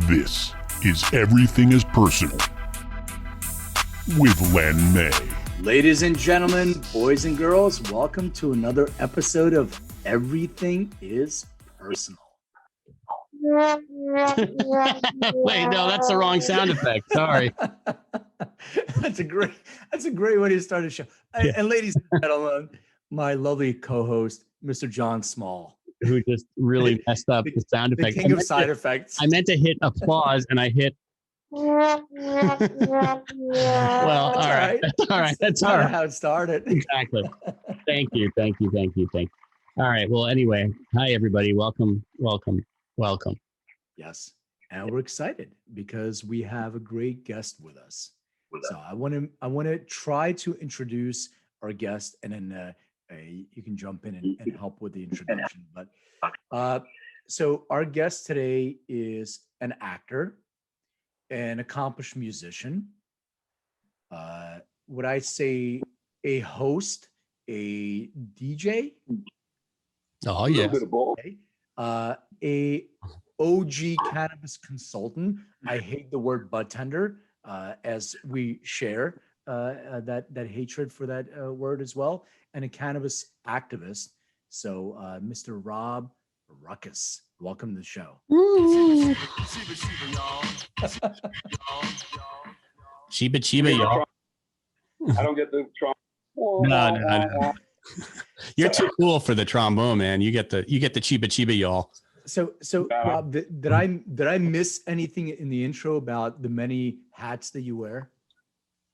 This is Everything is Personal with Len May. Ladies and gentlemen, boys and girls, welcome to another episode of Everything is Personal. Wait, no, that's the wrong sound effect. Sorry. That's a great way to start a show. Yeah. And ladies and gentlemen, my lovely co-host, Mr. John Small, Who just really messed up the sound the effect. king of side effects. I meant to hit applause and I hit. Well, all right. That's all right. How it started. Exactly. Thank you. All right. Well, anyway, hi everybody. Welcome. Yes, and we're excited because we have a great guest with us. So I want to try to introduce our guest, and then you can jump in and help with the introduction. But so our guest today is an actor, an accomplished musician. Would I say a host, a DJ? Oh yeah. A OG cannabis consultant. I hate the word bud tender, as we share that hatred for that word as well, and a cannabis activist. So, Mr. Rob Ruckus, welcome to the show. Chiba, y'all. I don't get the trombone. No. You're too cool for the trombone, man. You get the chiba, y'all. So Rob, did I miss anything in the intro about the many hats that you wear?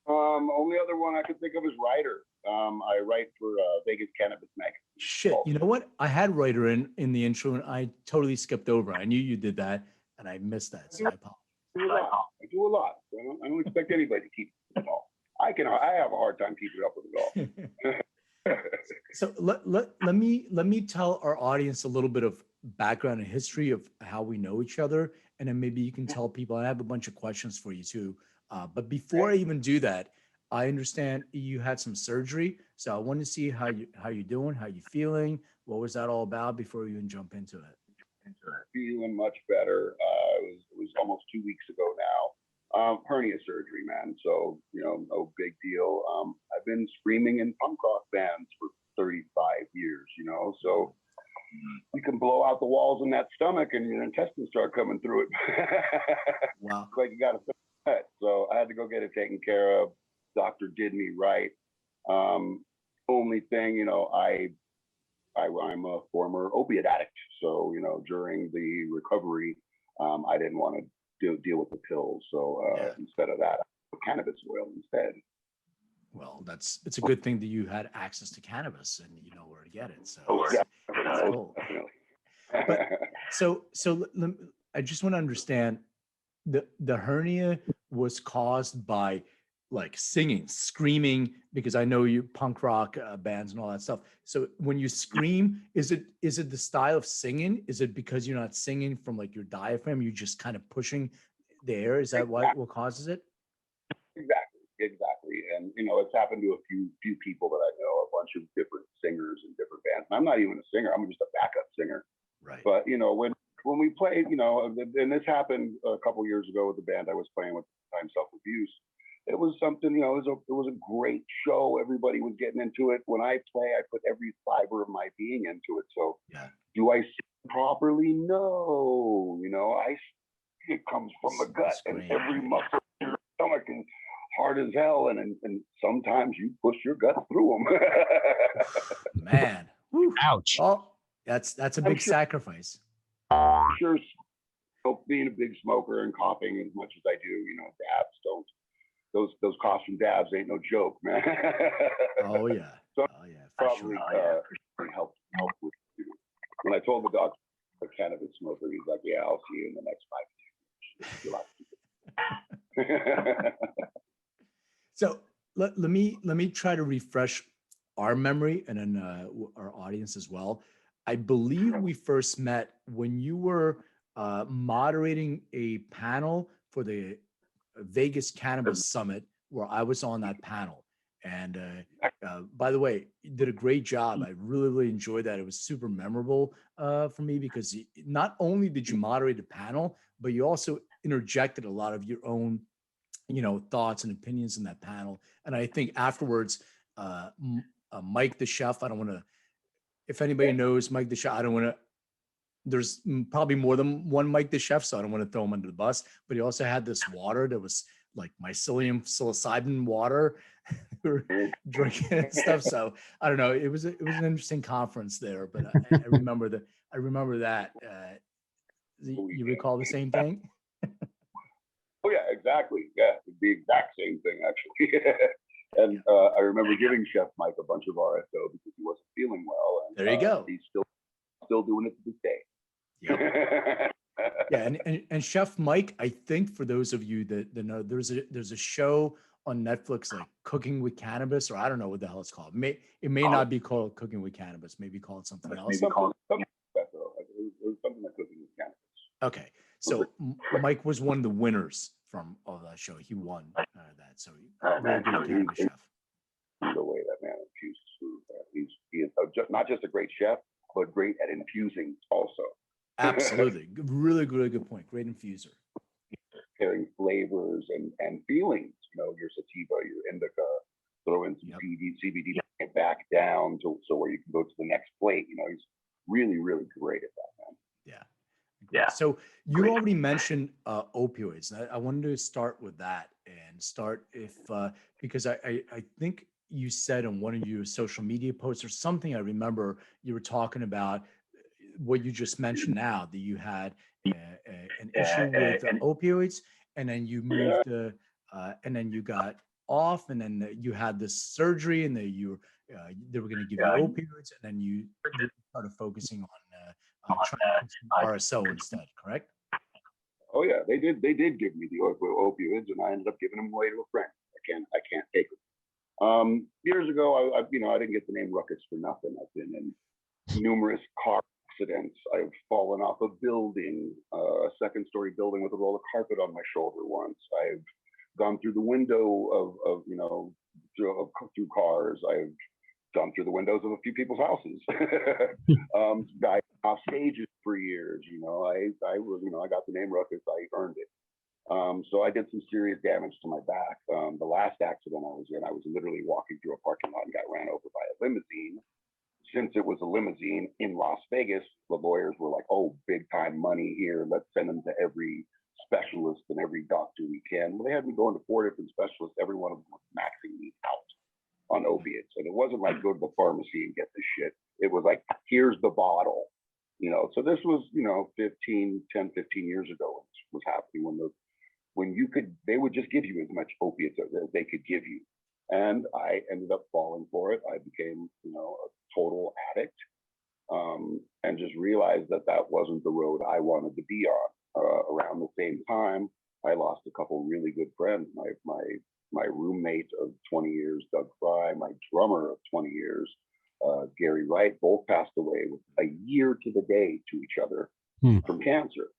Only other one I could think of is writer. I write for Vegas Cannabis magazine. Shit, you know what? I had writer in the intro, and I totally skipped over. I knew you did that, and I missed that. So I apologize. I do a lot. I don't expect anybody to keep it all. I have a hard time keeping up with it all. So let me tell our audience a little bit of background and history of how we know each other, and then maybe you can tell people. I have a bunch of questions for you too, but before I even do that, I understand you had some surgery, so I want to see how you doing, how you feeling, what was that all about before you even jump into it. Feeling much better. It was almost 2 weeks ago now. Hernia surgery, man. So no big deal. I've been screaming in punk rock bands for 35 years. So you can blow out the walls in that stomach and your intestines start coming through it. Wow. It's like you got to fix that. So I had to go get it taken care of. Doctor did me right. Only thing, I'm a former opiate addict. So, during the recovery, I didn't want to deal with the pills. So instead of that, I put cannabis oil instead. Well, it's a good thing that you had access to cannabis and you know where to get it. So that's cool. Definitely. But I just want to understand the hernia was caused by like singing, screaming, because I know you punk rock bands and all that stuff. So when you scream, is it the style of singing? Is it because you're not singing from like your diaphragm? You're just kind of pushing the air. Is that what causes it? Exactly. And it's happened to a few people that I know, a bunch of different singers and different bands. And I'm not even a singer. I'm just a backup singer. Right. But when we played, and this happened a couple years ago with the band I was playing with, Time Self-Abuse. It was something, it was a great show. Everybody was getting into it. When I play, I put every fiber of my being into it. So do I sing properly? No. It comes from the gut, and every muscle in your stomach is hard as hell. And sometimes you push your gut through them. Man. Whew. Ouch. Oh, that's a big sacrifice. Sure. Being a big smoker and coughing as much as I do, dabs don't. Those costume dabs ain't no joke, man. Oh yeah. So probably help with you. When I told the doctor I'm a cannabis smoker, he's like, "Yeah, I'll see you in the next 5 years." So let me try to refresh our memory and then our audience as well. I believe we first met when you were moderating a panel for the Vegas Cannabis Summit, where I was on that panel. And by the way, you did a great job. I really, really enjoyed that. It was super memorable for me because not only did you moderate the panel, but you also interjected a lot of your own, thoughts and opinions in that panel. And I think afterwards, Mike the chef, I don't want to, if anybody knows Mike the chef, I don't want to, there's probably more than one Mike the chef, so I don't want to throw him under the bus, but he also had this water that was like mycelium psilocybin water. We were drinking and stuff. So I don't know. It was an interesting conference there, but I remember that. I remember that. You recall the same thing? Oh yeah, exactly. Yeah, the exact same thing actually. And I remember giving Chef Mike a bunch of RSO because he wasn't feeling well. And, there you go. He's still doing it to this day. Yep. Yeah, and Chef Mike, I think for those of you that know, there's a show on Netflix like Cooking with Cannabis, or I don't know what the hell it's called. It may not be called Cooking with Cannabis. Maybe call it something else. Maybe call it something like Cooking with Cannabis. Okay, so Mike was one of the winners from that show. He won that, so very good cannabis chef. The way that man infuses food, he is not just a great chef, but great at infusing also. Absolutely, really good point. Great infuser. Pairing flavors and feelings. Your sativa, your indica, throw in some CBD, and back down so where you can go to the next plate. He's really great at that, man. Yeah. So you already mentioned opioids. I wanted to start with that and because I think you said on one of your social media posts or something, I remember you were talking about what you just mentioned now, that you had an issue with opioids, and then you moved and then you got off, and then you had this surgery, and then they were going to give you opioids, and then you started focusing on trying to RSO instead, correct? Oh yeah, they did give me the opioids, and I ended up giving them away to a friend. I can't take them. Years ago, I didn't get the name Ruckus for nothing. I've been in numerous car accidents. I've fallen off a building, a second-story building with a roll of carpet on my shoulder once. I've gone through the window of through cars. I've gone through the windows of a few people's houses. Died off stages for years. I got the name Ruckus. I earned it. So I did some serious damage to my back. The last accident I was in, I was literally walking through a parking lot and got ran over by a limousine. Since it was a limousine in Las Vegas, the lawyers were like, "Oh, big time money here. Let's send them to every specialist and every doctor we can." Well, they had me going to 4 different specialists. Every one of them was maxing me out on opiates. And it wasn't like go to the pharmacy and get this shit. It was like, here's the bottle. So this was, 10, 15 years ago when this was happening, they would just give you as much opiates as they could give you. And I ended up falling for it. I became, a total addict, and just realized that wasn't the road I wanted to be on. Around the same time, I lost a couple really good friends. My roommate of 20 years, Doug Fry, my drummer of 20 years, Gary Wright, both passed away with a year to the day to each other from cancer.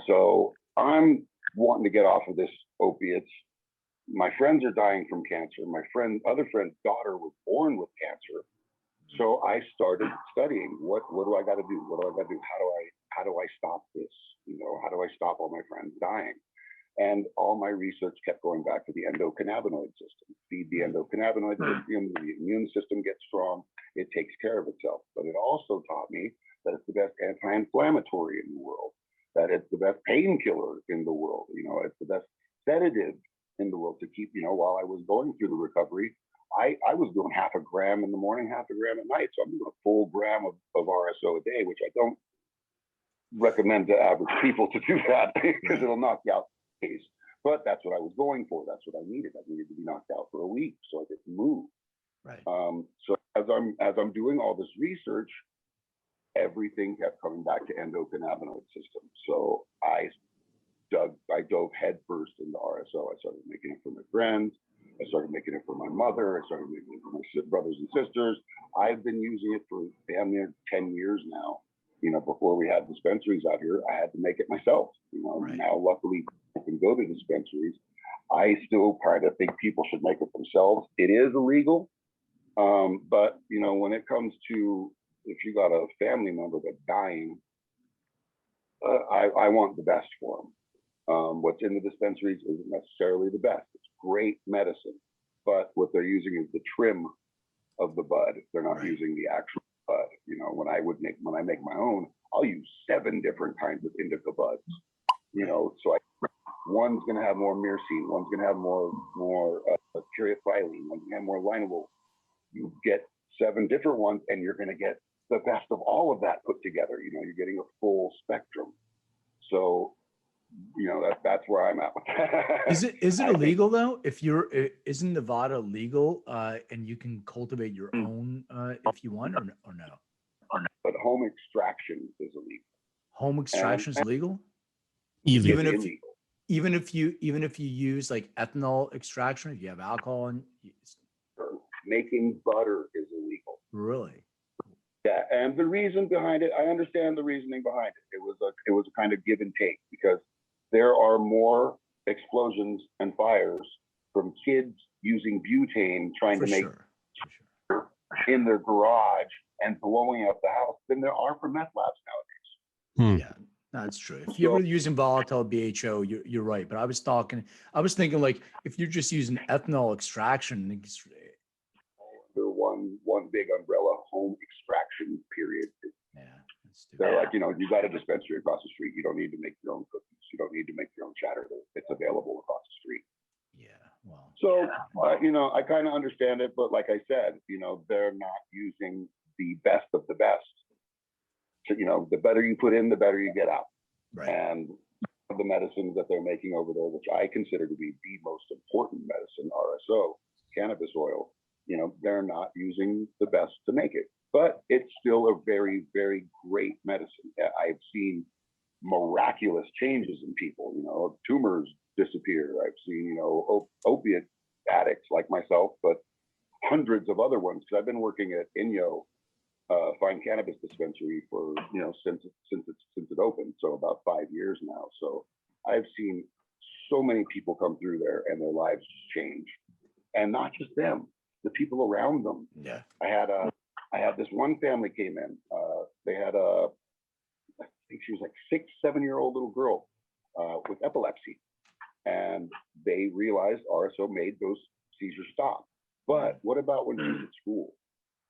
So I'm wanting to get off of this opiates. My friends are dying from cancer. My other friend's daughter was born with cancer. So I started studying what do I got to do? What do I got to do? How do I stop this? How do I stop all my friends dying? And all my research kept going back to the endocannabinoid system. Feed the endocannabinoid system, the immune system gets strong, it takes care of itself. But it also taught me that it's the best anti-inflammatory in the world, that it's the best painkiller in the world. It's the best sedative in the world to keep, while I was going through the recovery, I was doing half a gram in the morning, half a gram at night. So I'm doing a full gram of RSO a day, which I don't recommend to average people to do that because it'll knock you out. But that's what I was going for. That's what I needed. I needed to be knocked out for a week so I could move. Right. So as I'm doing all this research, everything kept coming back to endocannabinoid system. So I dove headfirst into RSO. I started making it for my friends. I started making it for my mother. I started making it for my brothers and sisters. I've been using it for damn near 10 years now. Before we had dispensaries out here, I had to make it myself. Right. Now luckily I can go to dispensaries. I still kind of think people should make it themselves. It is illegal, but when it comes to if you got a family member that's dying, I want the best for them. What's in the dispensaries isn't necessarily the best. It's great medicine, but what they're using is the trim of the bud. They're not using the actual bud. You know, when I make my own, I'll use 7 different kinds of indica buds. You know, so one's going to have more myrcene, one's going to have more caryophyllene, one's going to have more linalool. You get 7 different ones, and you're going to get the best of all of that put together. You know, you're getting a full spectrum. So, you know, that's where I'm at with that. Is it illegal though? Isn't Nevada legal and you can cultivate your own if you want or no? But home extraction is illegal. Home extraction is legal? Even if you use like ethanol extraction, if you have alcohol and making butter is illegal. Really? Yeah, and the reason behind it, I understand the reasoning behind it. It was a kind of give and take, because there are more explosions and fires from kids using butane trying to make in their garage and blowing up the house than there are for meth labs nowadays. Yeah, that's true. If you're using volatile BHO, you're right. But I was thinking like if you're just using ethanol extraction, under one big umbrella, home extraction period. Yeah. They're like, you know, you got a dispensary across the street. You don't need to make your own cookies. You don't need to make your own chatter. It's available across the street. Yeah. Well. So, you know, I kind of understand it, but like I said, you know, they're not using the best of the best. So, you know, the better you put in, the better you get out. Right. And the medicines that they're making over there, which I consider to be the most important medicine, RSO, cannabis oil, you know, they're not using the best to make it. But it's still a very, very great medicine. I've seen miraculous changes in people. You know, tumors disappear. I've seen, you know, opiate addicts like myself, but hundreds of other ones. Because I've been working at Inyo Fine Cannabis Dispensary for, you know, since it opened, so about 5 years now. So I've seen so many people come through there and their lives change, and not just them, the people around them. Yeah, I had this one family came in. They had I think she was like 6-7-year-old little girl with epilepsy, and they realized RSO made those seizures stop. But what about when she's at school?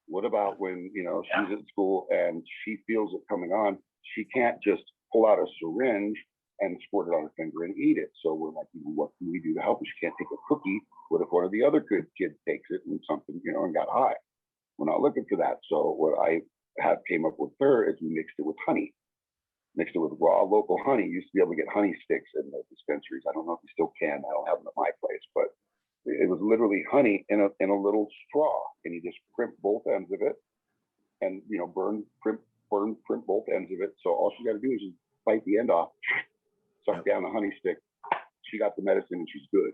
What about when, you know, she's at school and she feels it coming on? She can't just pull out a syringe and squirt it on her finger and eat it. So we're like, what can we do to help her? She can't take a cookie. What if one of the other good kids takes it and something, you know, and got high? We're not looking for that. So what I came up with her is we mixed it with honey. Mixed it with raw local honey. You used to be able to get honey sticks in the dispensaries. I don't know if you still can. I don't have them at my place, but it was literally honey in a little straw, and you just crimp both ends of it, and you know, crimp both ends of it. So all she got to do is just bite the end off, suck down the honey stick. She got the medicine and she's good.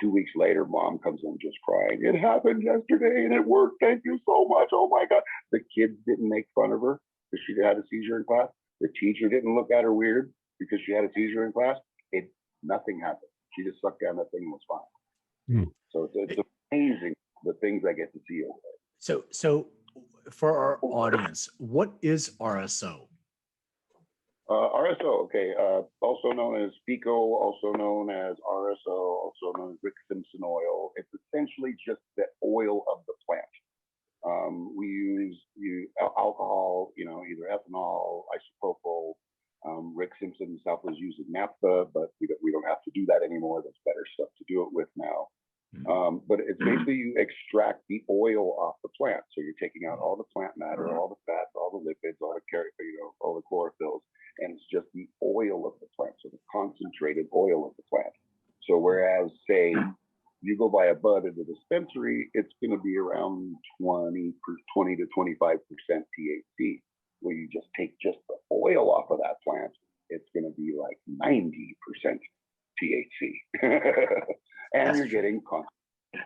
2 weeks later, mom comes in just crying. It happened yesterday and it worked. Thank you so much. Oh my God. The kids didn't make fun of her because she had a seizure in class. The teacher didn't look at her weird because she had a seizure in class. Nothing happened. She just sucked down that thing and was fine. So it's amazing the things I get to see over there. So for our audience, what is RSO? RSO, okay, also known as FICO, also known as RSO, also known as Rick Simpson oil. It's essentially just the oil of the plant. We use alcohol, you know, either ethanol, isopropyl. Rick Simpson himself was using naphtha, but we don't have to do that anymore. There's better stuff to do it with now. But it's basically you extract the oil off the plant. So you're taking out all the plant matter, all the fats, all the lipids, all the chlorophylls, and it's just the oil of the plant. So the concentrated oil of the plant. So whereas, say, you go buy a bud at a dispensary, it's going to be around 20 to 25% THC. Where you just take just the oil off of that plant, it's going to be like 90% THC. And you're getting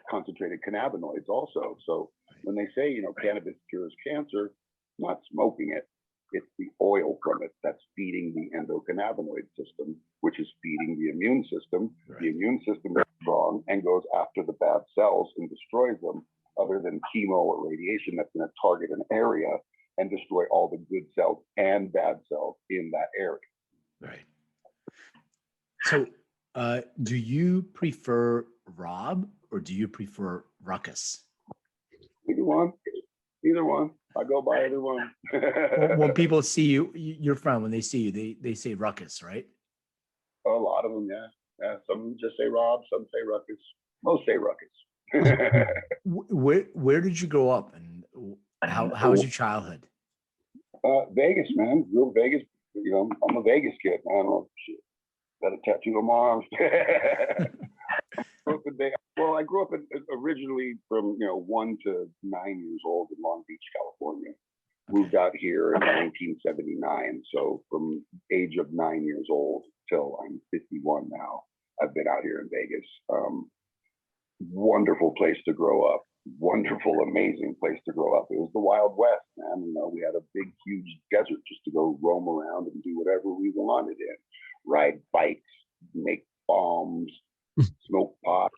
concentrated cannabinoids also. So when they say, you know, cannabis cures cancer, not smoking it, it's the oil from it that's feeding the endocannabinoid system, which is feeding the immune system. Right. The immune system is strong and goes after the bad cells and destroys them, other than chemo or radiation that's going to target an area and destroy all the good cells and bad cells in that area. Right. So, do you prefer Rob or do you prefer Ruckus? Either one. Either one. I go by either one. When people see you, your friend, when they see you, they say Ruckus, right? A lot of them, yeah. Yeah. Some just say Rob, some say Ruckus. Most say Ruckus. Where did you grow up, and how was your childhood? Vegas, man. Real Vegas. You know, I'm a Vegas kid. I don't know. Shit. Got a tattoo on my arms. Well, I grew up originally from 1 to 9 years old in Long Beach, California. Moved out here in 1979. So from age of 9 years old till I'm 51 now, I've been out here in Vegas. Wonderful place to grow up. Wonderful, amazing place to grow up. It was the Wild West, man. We had a big, huge desert just to go roam around and do whatever we wanted in. Ride bikes, make bombs, smoke pot,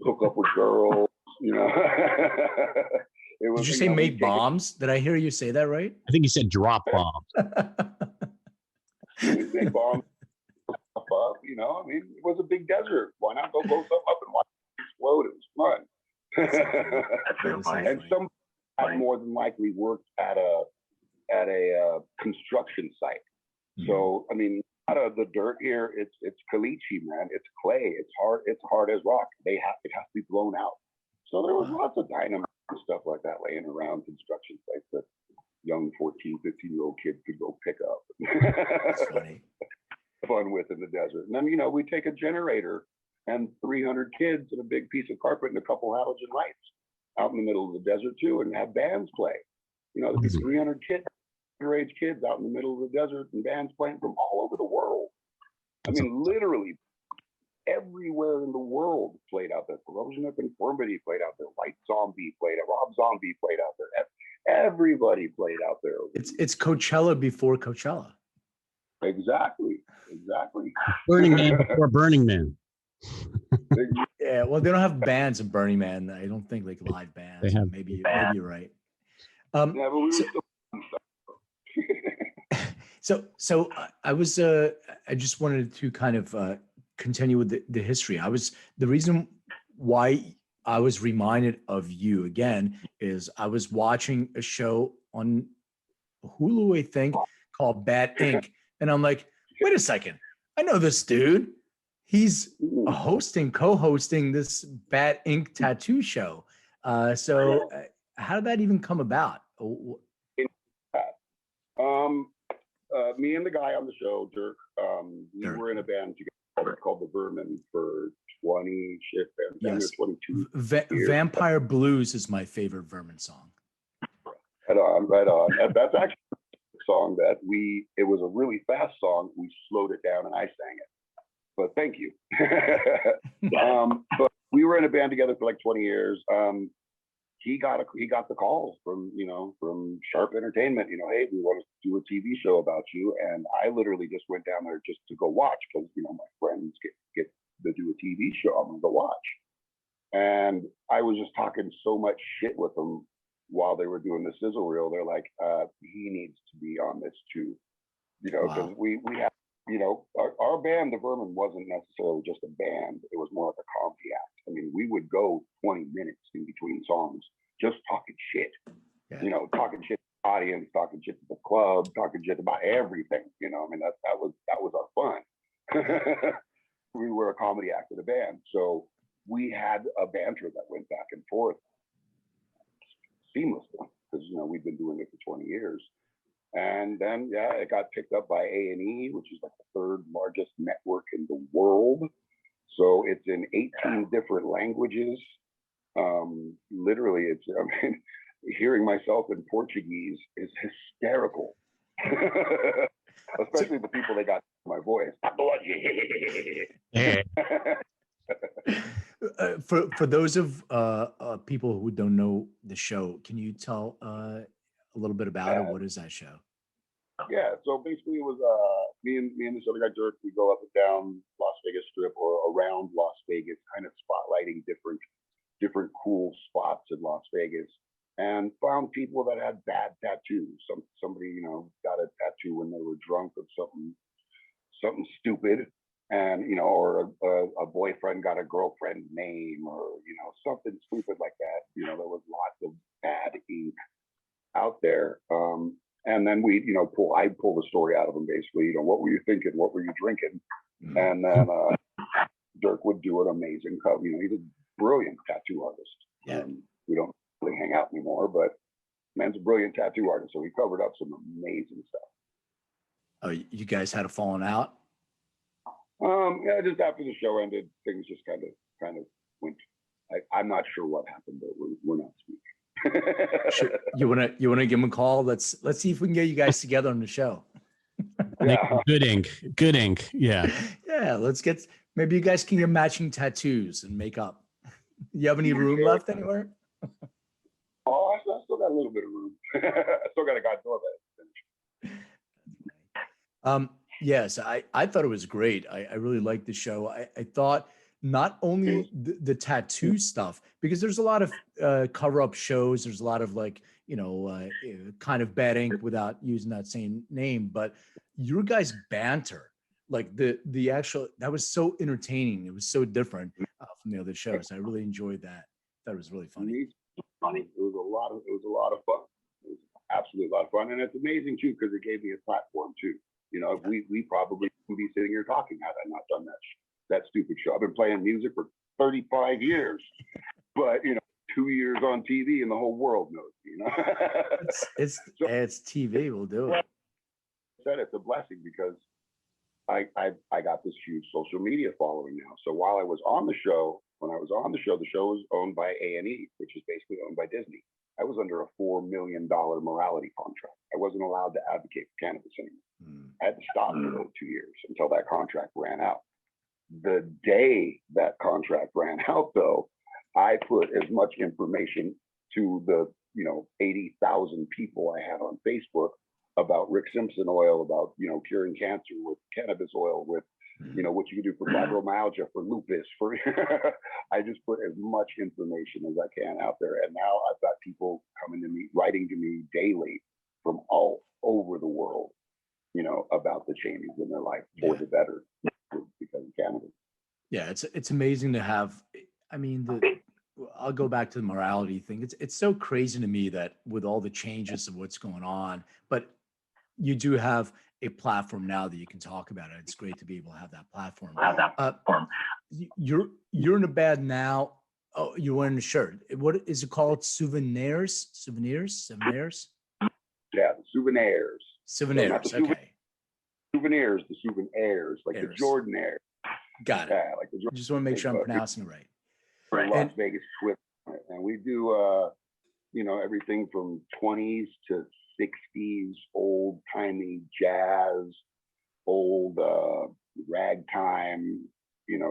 hook up with girls, It was, Did you say make bombs? Did I hear you say that right? I think you said drop bombs. We make bombs up, it was a big desert. Why not go blow something up and watch it explode? It was fun. And some more than likely worked at a construction site. So, out of the dirt here, it's caliche, man. It's clay. It's hard as rock. It has to be blown out. So there was lots of dynamite and stuff like that laying around construction sites that young 14, 15-year-old kids could go pick up. That's funny. Fun with in the desert. And then, we take a generator and 300 kids and a big piece of carpet and a couple halogen lights out in the middle of the desert too, and have bands play. There'd be 300 kids, underage kids out in the middle of the desert and bands playing from all over the world. Literally everywhere in the world played out there. Corrosion of Conformity played out there. White Zombie played out. Rob Zombie played out there. Everybody played out there. It's Coachella before Coachella. Exactly. Burning Man before Burning Man. Yeah, well, they don't have bands in Burning Man. I don't think like live bands. They have. Maybe you're right. Yeah, but we were So I just wanted to kind of continue with the history. The reason why I was reminded of you again is I was watching a show on Hulu, I think, called Bad Ink. And I'm like, wait a second. I know this dude. He's co-hosting this Bad Ink tattoo show. So how did that even come about? Me and the guy on the show, Dirk, we were in a band together called the Vermin for 22 years. Vampire Blues is my favorite Vermin song. Right on. That's actually a song that it was a really fast song. We slowed it down and I sang it. But thank you. But we were in a band together for like 20 years. He got the calls from Sharp Entertainment. Hey, we want to do a TV show about you. And I literally just went down there just to go watch because my friends get to do a TV show. I'm gonna go watch. And I was just talking so much shit with them while they were doing the sizzle reel. They're like, he needs to be on this too, because we have. Our band, The Vermin, wasn't necessarily just a band. It was more like a comedy act. We would go 20 minutes in between songs just talking shit. Yeah. Talking shit to the audience, talking shit to the club, talking shit about everything. That was our fun. We were a comedy act of the band. So we had a banter that went back and forth seamlessly because, we've been doing it for 20 years. And then, it got picked up by A&E, which is like the third largest network in the world. So it's in 18 different languages. Literally, hearing myself in Portuguese is hysterical. Especially the people that got my voice. For those of people who don't know the show, can you tell a little bit about it? What is that show? Yeah, so basically it was me and this other guy Dirk. We go up and down Las Vegas Strip or around Las Vegas, kind of spotlighting different cool spots in Las Vegas, and found people that had bad tattoos. Somebody got a tattoo when they were drunk of something stupid. and or a boyfriend got a girlfriend's name, or something stupid like that. There was lots of bad ink out there. And then I'd pull the story out of them, basically. What were you thinking? What were you drinking? And then Dirk would do an amazing cover. He's a brilliant tattoo artist. Yeah. We don't really hang out anymore, but man's a brilliant tattoo artist, so he covered up some amazing stuff. Oh, you guys had a falling out? Yeah, just after the show ended, things just kind of went. I'm not sure what happened, but we're not speaking. Sure. You wanna give him a call? Let's see if we can get you guys together on the show. Yeah. Good ink. Yeah. Yeah, maybe you guys can get matching tattoos and make up. You have any room left anywhere? Oh, I still got a little bit of room. I still got a guy door that. Yes, I thought it was great. I really liked the show. I thought not only the tattoo stuff, because there's a lot of cover-up shows. There's a lot of kind of bad ink without using that same name, but your guys' banter, like the actual, that was so entertaining. It was so different from the other shows. I really enjoyed that. That was really funny. It was a lot of fun. It was absolutely a lot of fun, and it's amazing too because it gave me a platform too. We probably wouldn't be sitting here talking had I not done that stupid show. I've been playing music for 35 years, but 2 years on TV and the whole world knows me. It's TV. We'll do it. Said it's a blessing because I got this huge social media following now. So while I was on the show, the show was owned by A&E, which is basically owned by Disney. I was under a $4 million morality contract. I wasn't allowed to advocate for cannabis anymore. I had to stop for those 2 years until that contract ran out. The day that contract ran out, though, I put as much information to the 80,000 people I had on Facebook about Rick Simpson oil, about curing cancer with cannabis oil, with what you can do for fibromyalgia, for lupus, for I just put as much information as I can out there. And now I've got people coming to me, writing to me daily from all over the world, about the changes in their life for the better because of cannabis. Yeah, it's amazing to have. I mean, I'll go back to the morality thing. It's so crazy to me that with all the changes of what's going on, but you do have a platform now that you can talk about it. It's great to be able to have that platform. You're in a band now. Oh, you're wearing a shirt. What is it called? Souvenirs? Yeah, the souvenirs. Souvenirs. So Okay. Souvenirs, the souvenirs, like the Jordan-aires. Got it. Yeah, like the Just want to make sure I'm pronouncing it right. Right. Las Vegas twist. And we do, everything from 20s to 60s, old-timey jazz, old ragtime,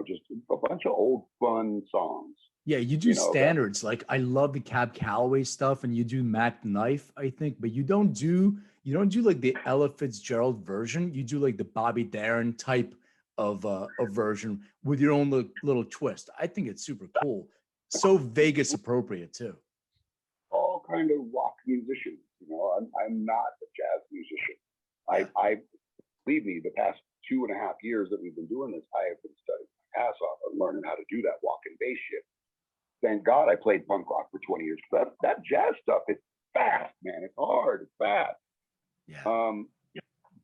just a bunch of old fun songs. Yeah, you do standards. Like I love the Cab Calloway stuff, and you do Mac Knife, I think, but you don't do like the Ella Fitzgerald version. You do like the Bobby Darin type of a version with your own little twist. I think it's super cool. So Vegas appropriate too. All kind of rock musicians. I'm not a jazz musician. I believe me, the past 2.5 years that we've been doing this, I have been studying my ass off and learning how to do that walk and bass shit. Thank God I played punk rock for 20 years. That jazz stuff, it's fast, man. It's hard. It's fast. Yeah.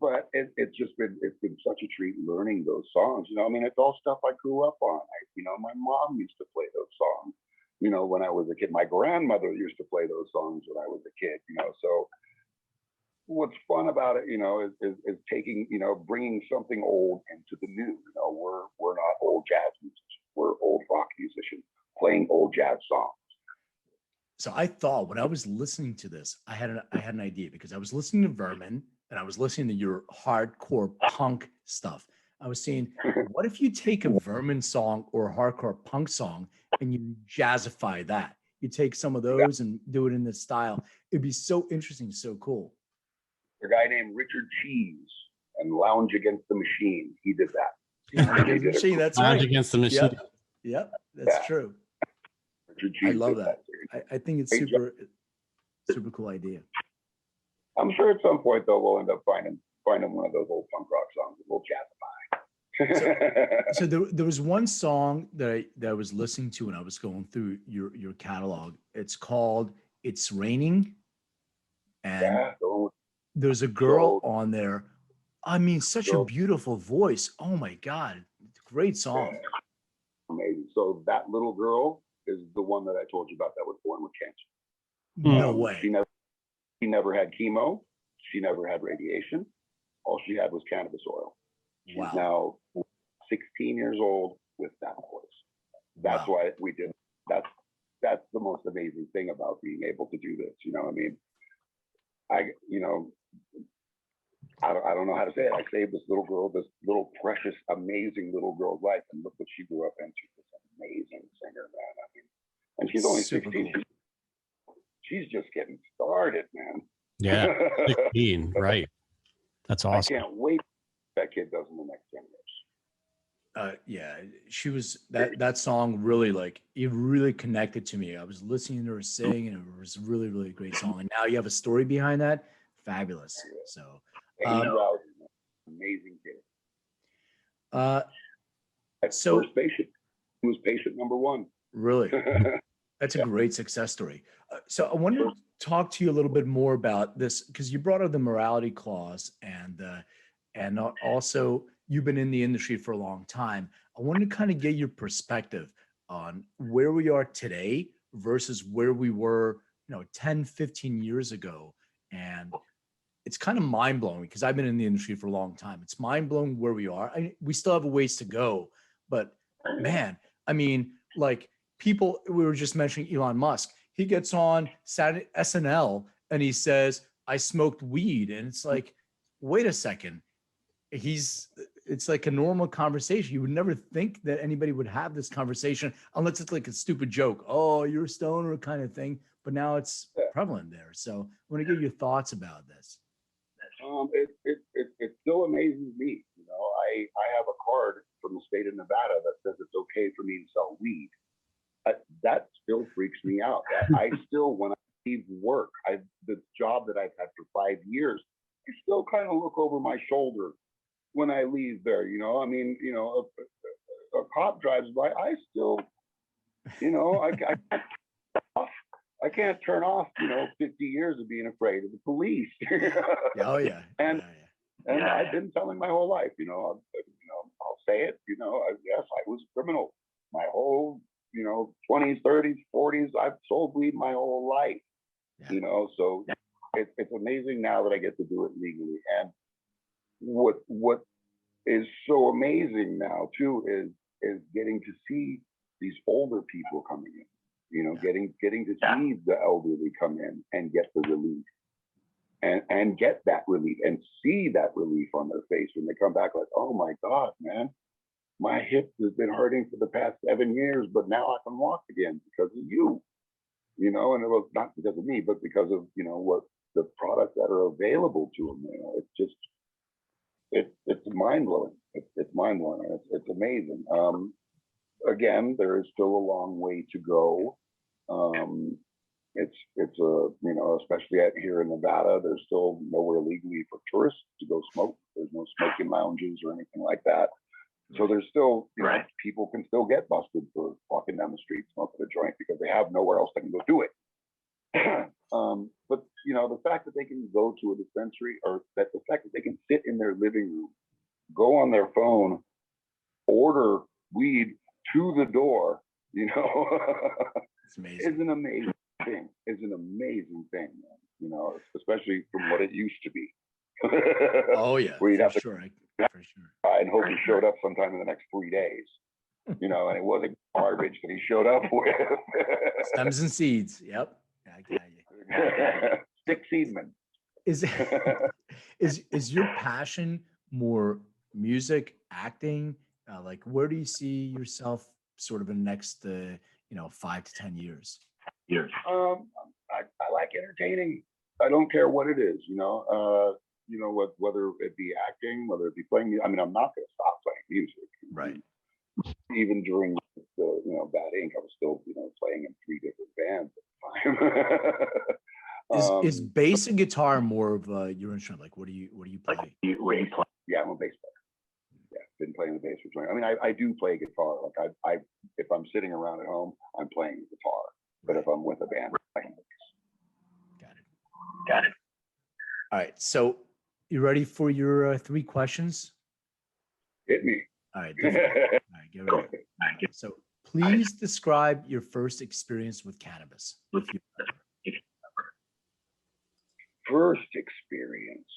But it's been such a treat learning those songs. It's all stuff I grew up on. My mom used to play those songs. When I was a kid, my grandmother used to play those songs when I was a kid. So what's fun about it, is taking, bringing something old into the new. We're not old jazz musicians. We're old rock musicians playing old jazz songs. So I thought when I was listening to this, I had an idea because I was listening to Vermin and I was listening to your hardcore punk stuff. I was saying, what if you take a Vermin song or a hardcore punk song and you jazzify that? You take some of those and do it in this style. It'd be so interesting, so cool. A guy named Richard Cheese and Lounge Against the Machine. He did that. Lounge Against the Machine. That's Lounge right. Against the Machine. Yep. That's true. Richard Cheese. I love that. I think it's super cool idea. I'm sure at some point though we'll end up finding one of those old punk rock songs that we'll So there was one song that I was listening to when I was going through your catalog. It's called "It's Raining," and Yeah, so there's a girl on there. I mean, such a beautiful voice. Oh my God, great song. amazing. So that little girl is the one that I told you about that was born with cancer. No way. She never had chemo. She never had radiation. All she had was cannabis oil. She's now 16 years old with that voice. That's why we did. That's the most amazing thing about being able to do this. You know, I mean, I don't know how to say it. I saved this little girl, this little precious, amazing little girl's life, and look what she grew up into. This amazing singer, man. I mean, and she's only 16. Cool. She's just getting started, man. Yeah, 16, right? That's awesome. I can't wait what that kid does in the next 10 years. Yeah, she was that song really, like, it really connected to me. I was listening to her sing, and it was really, really great song. And now you have a story behind that. Fabulous. So amazing kid. So first patient. He was patient number one. Really? That's a great success story. So I wanted to talk to you a little bit more about this, because you brought up the morality clause, and also you've been in the industry for a long time. I wanted to kind of get your perspective on where we are today versus where we were, 10, 15 years ago. And it's kind of mind blowing, because I've been in the industry for a long time. It's mind blowing where we are. We still have a ways to go, but man, I mean, like, people, we were just mentioning Elon Musk. He gets on Saturday SNL and he says, "I smoked weed." And it's like, wait a second. It's like a normal conversation. You would never think that anybody would have this conversation unless it's like a stupid joke. Oh, you're a stoner kind of thing. But now it's prevalent there. So I want to get your thoughts about this. It still amazes me. I have a card from the state of Nevada that says it's okay for me to sell weed. That still freaks me out. I still, when I leave work, the job that I've had for 5 years, I still kind of look over my shoulder when I leave there. I mean, a cop drives by, I still, I can't turn off, 50 years of being afraid of the police. Oh yeah. And I've been telling my whole life, I'll say it, yes, I was a criminal. My whole, 20s, 30s, 40s, I've sold weed my whole life, so it's amazing now that I get to do it legally. And what is so amazing now too is getting to see these older people coming in, getting to see the elderly come in and get the relief and get that relief and see that relief on their face when they come back, like, oh my God, man, my hip has been hurting for the past 7 years, but now I can walk again because of you, and it was not because of me, but because of, what the products that are available to them. It's just, it's mind blowing. It's mind blowing. It's amazing. Again, there is still a long way to go. It's especially out here in Nevada, there's still nowhere legally for tourists to go smoke. There's no smoking lounges or anything like that. So there's still, people can still get busted for walking down the street smoking a joint because they have nowhere else they can go do it. But the fact that they can go to a dispensary, or that the fact that they can sit in their living room, go on their phone, order weed to the door, It's amazing. is an amazing thing. Man. Especially from what it used to be. Oh yeah, where you'd have to, for sure. and hope he showed up sometime in the next 3 days. And it wasn't garbage that he showed up with. Stems and seeds. Yep. I got you. Stick seedman. Is your passion more music, acting? Like, where do you see yourself sort of in the next 5 to 10 years? I like entertaining. I don't care what it is, whether it be acting, whether it be playing. I mean, I'm not going to stop playing music. Right. Even during the Bad Ink, I was still playing in 3 different bands at the time. Is bass and guitar more of your instrument? Like, what do you play? Yeah, I'm a bass player. Yeah, been playing the bass for 20. I mean, I do play guitar. Like I if I'm sitting around at home, I'm playing guitar. But if I'm with a band, I can. Got it. All right. So you ready for your 3 questions? Hit me. All right. All right, get ready. So please describe your first experience with cannabis. First experience.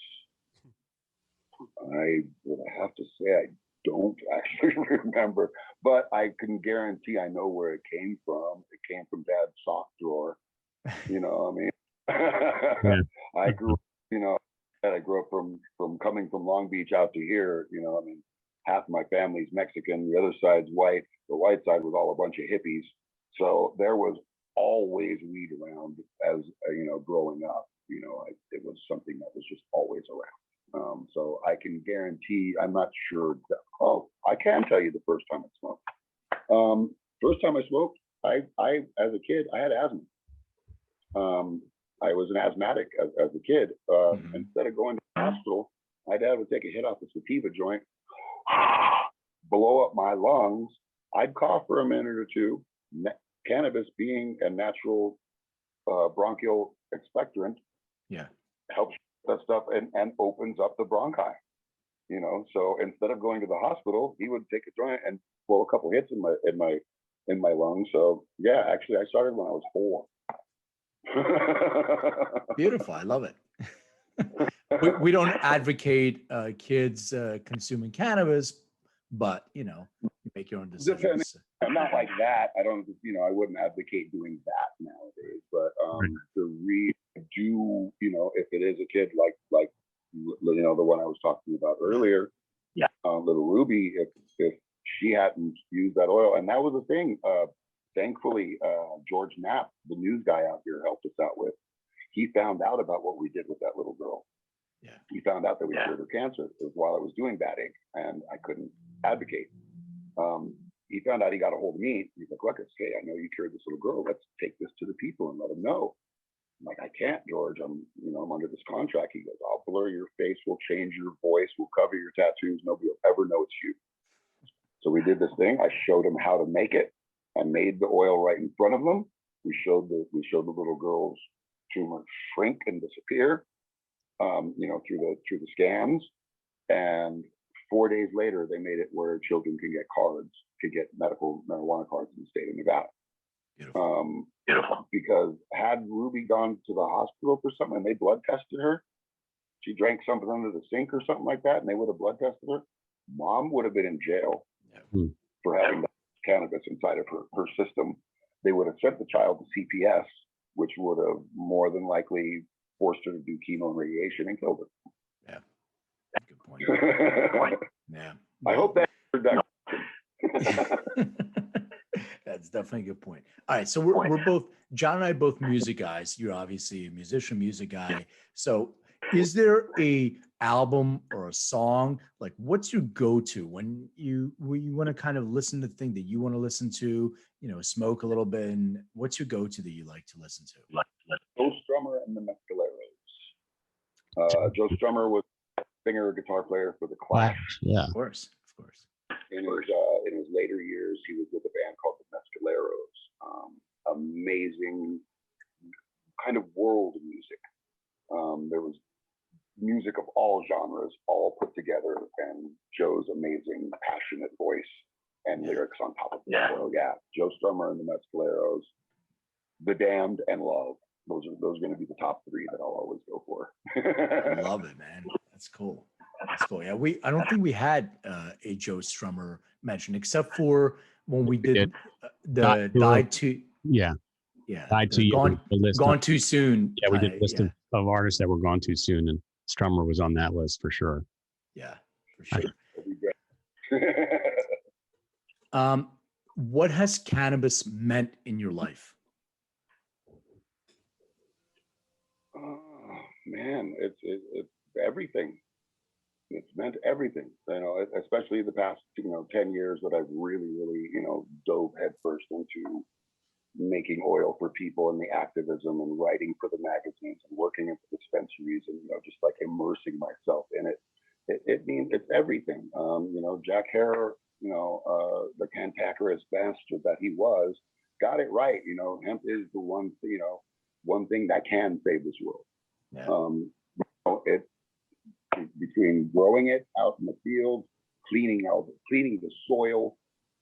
I would have to say I don't actually remember, but I can guarantee I know where it came from. It came from Dad's sock drawer. You know, I mean, I grew up from coming from Long Beach out to here. You know, I mean, half my family's Mexican, the other side's white. The white side was all a bunch of hippies. So there was always weed around as growing up. You know, it was something that was just always around. So I can guarantee, I'm not sure. I can tell you the first time I smoked. First time I smoked, I as a kid, I had asthma. I was an asthmatic as a kid. Instead of going to the hospital, my dad would take a hit off the sativa joint, blow up my lungs. I'd cough for a minute or two. Cannabis being a natural bronchial expectorant, helps that stuff and opens up the bronchi. You know, so instead of going to the hospital, he would take a joint and blow a couple hits in my lungs. So yeah, actually, I started when I was 4. Beautiful. I love it. we don't advocate kids consuming cannabis, but you make your own decisions. Not like that. I don't, I wouldn't advocate doing that nowadays, but to redo, if it is a kid like the one I was talking about earlier, little Ruby, if she hadn't used that oil, and that was the thing. Thankfully, George Knapp, the news guy out here, helped us out with. He found out about what we did with that little girl. Yeah. He found out that we cured her cancer. It was while I was doing Bad Ink, and I couldn't advocate. He found out. He got a hold of me. He's like, "Ruckus, hey, I know you cured this little girl. Let's take this to the people and let them know." I'm like, "I can't, George. I'm under this contract." He goes, "I'll blur your face. We'll change your voice. We'll cover your tattoos. Nobody will ever know it's you." So we did this thing. I showed him how to make it. I made the oil right in front of them. We showed the little girl's tumor shrink and disappear, through the scans. And 4 days later, they made it where children could get medical marijuana cards in the state of Nevada. Beautiful. Because had Ruby gone to the hospital for something and they blood tested her, she drank something under the sink or something like that, and they would have blood tested her, Mom would have been in jail for having cannabis inside of her system. They would have sent the child to CPS, which would have more than likely forced her to do chemo and radiation and killed her. Yeah, good point. Yeah, I hope that answered that. That's definitely a good point. All right, so we're both, John and I, both music guys. You're obviously a musician, music guy. So is there a album or a song, like what's your go-to when you want to kind of listen to the thing that you want to listen to, smoke a little bit, and what's your go-to that you like to listen to? Joe Strummer and the Mescaleros. Joe Strummer was singer, guitar player for the Clash. Yeah, of course. In his later years, he was with a band called the Mescaleros. Amazing kind of world music. There was music of all genres, all put together, and Joe's amazing, passionate voice and lyrics on top of it. So Joe Strummer and the Mescaleros, The Damned, and Love. Those are going to be the top 3 that I'll always go for. I love it, man. That's cool. Yeah, I don't think we had a Joe Strummer mention, except for when we did the Died Too. Yeah. Died Too Young. Gone Too Soon. Yeah, we did a list of artists that were gone too soon, and Strummer was on that list for sure. Yeah, for sure. What has cannabis meant in your life? Oh man, it's everything. It's meant everything. Especially the past 10 years that I've really dove headfirst into making oil for people and the activism and writing for the magazines and working at the dispensaries and just like immersing myself in it. It means it's everything. Jack Hare the cantankerous bastard that he was, got it right. Hemp is the one thing that can save this world. Yeah. It between growing it out in the field, cleaning the soil,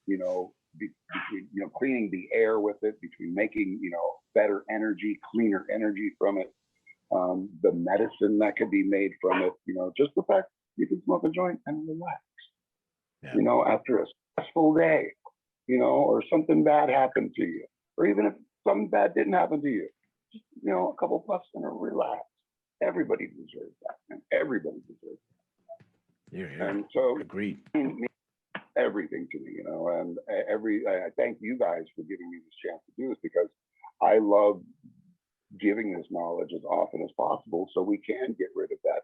between cleaning the air with it, between making better energy, cleaner energy from it, the medicine that could be made from it, just the fact you can smoke a joint and relax. Yeah. After a stressful day, or something bad happened to you, or even if something bad didn't happen to you, just, a couple puffs and relax. Everybody deserves that, and everybody deserves that. Yeah. And so, Agreed. Everything to me, and I thank you guys for giving me this chance to do this, because I love giving this knowledge as often as possible, so we can get rid of that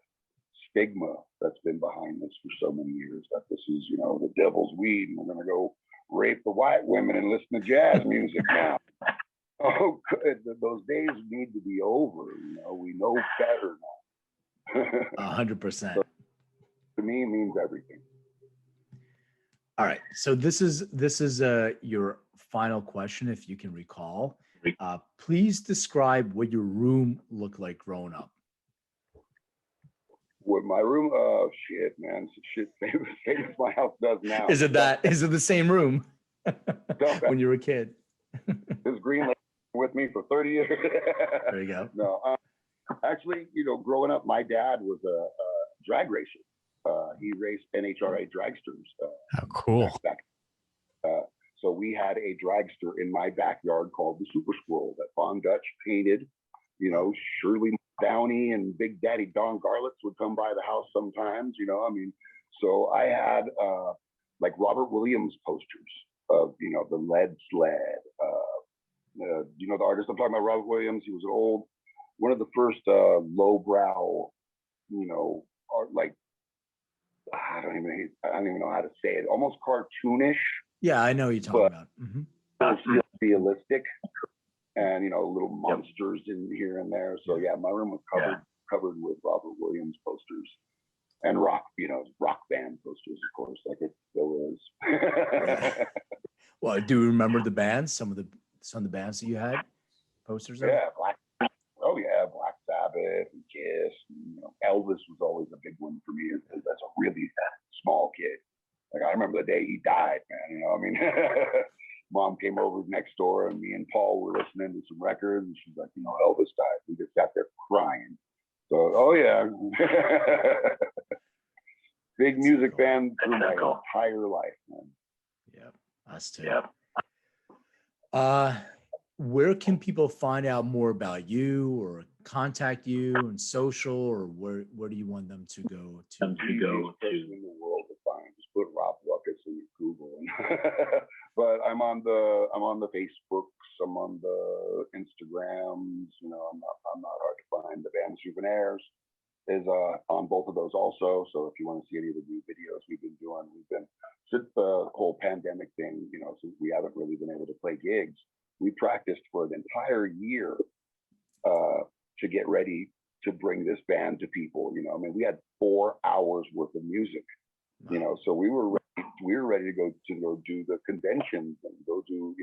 stigma that's been behind this for so many years, that this is, the devil's weed, and we're going to go rape the white women and listen to jazz music now. Oh, good. Those days need to be over. We know better now. 100%. So, to me, it means everything. All right. So this is your final question, if you can recall. Please describe what your room looked like growing up. What my room? Oh shit, man! Shit, same as my house does now. Is it the same room when you were a kid? This green lady with me for 30 years. There you go. No, actually, growing up, my dad was a drag racer. He raced NHRA dragsters. Oh, cool. So we had a dragster in my backyard called the Super Squirrel that Von Dutch painted. Shirley Downey and Big Daddy Don Garlitz would come by the house sometimes. So I had like Robert Williams posters of the Lead Sled. The artist I'm talking about, Robert Williams? He was one of the first lowbrow, art, like I don't even know how to say it. Almost cartoonish. Yeah, I know what you're talking about. Mm-hmm. Realistic, and little monsters in here and there. So yeah, my room was covered with Robert Williams posters and rock band posters, of course, like it still is. Well, do you remember the bands? Some of the bands that you had posters of? Yeah, Black Sabbath and Kiss. Elvis was always a big one for me. That's a really small kid. Like I remember the day he died, man. Mom came over next door, and me and Paul were listening to some records, and she's like, Elvis died. We just sat there crying. So, oh yeah, big music fan through my entire life, man. Yep, us too. Yep. Where can people find out more about you, or contact you on social, or where do you want them to go to? In the world to find, just put Rob Ruckus in Google. But I'm on the Facebooks, I'm on the Instagrams. I'm not hard to find. The band Souvenirs is on both of those also. So if you want to see any of the new videos we've been doing, since the whole pandemic thing, since we haven't really been able to play gigs, we practiced for an entire year to get ready to bring this band to people. We had 4 hours worth of music. So we were ready to go do the conventions and go do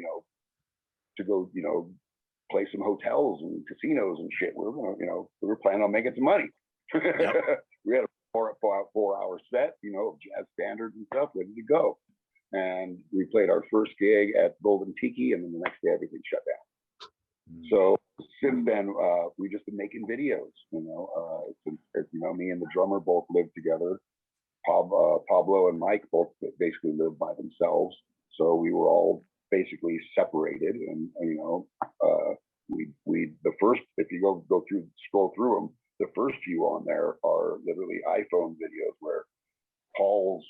play some hotels and casinos and shit. We were planning on making some money. Yep. We had a 4-hour set, of jazz standards and stuff, ready to go. And we played our first gig at Golden Tiki, and then the next day everything shut down. So since then, we've just been making videos. Me and the drummer both lived together. Pablo and Mike both basically lived by themselves, so we were all basically separated. And we the first, if you scroll through them, the first few on there are literally iPhone videos where Paul's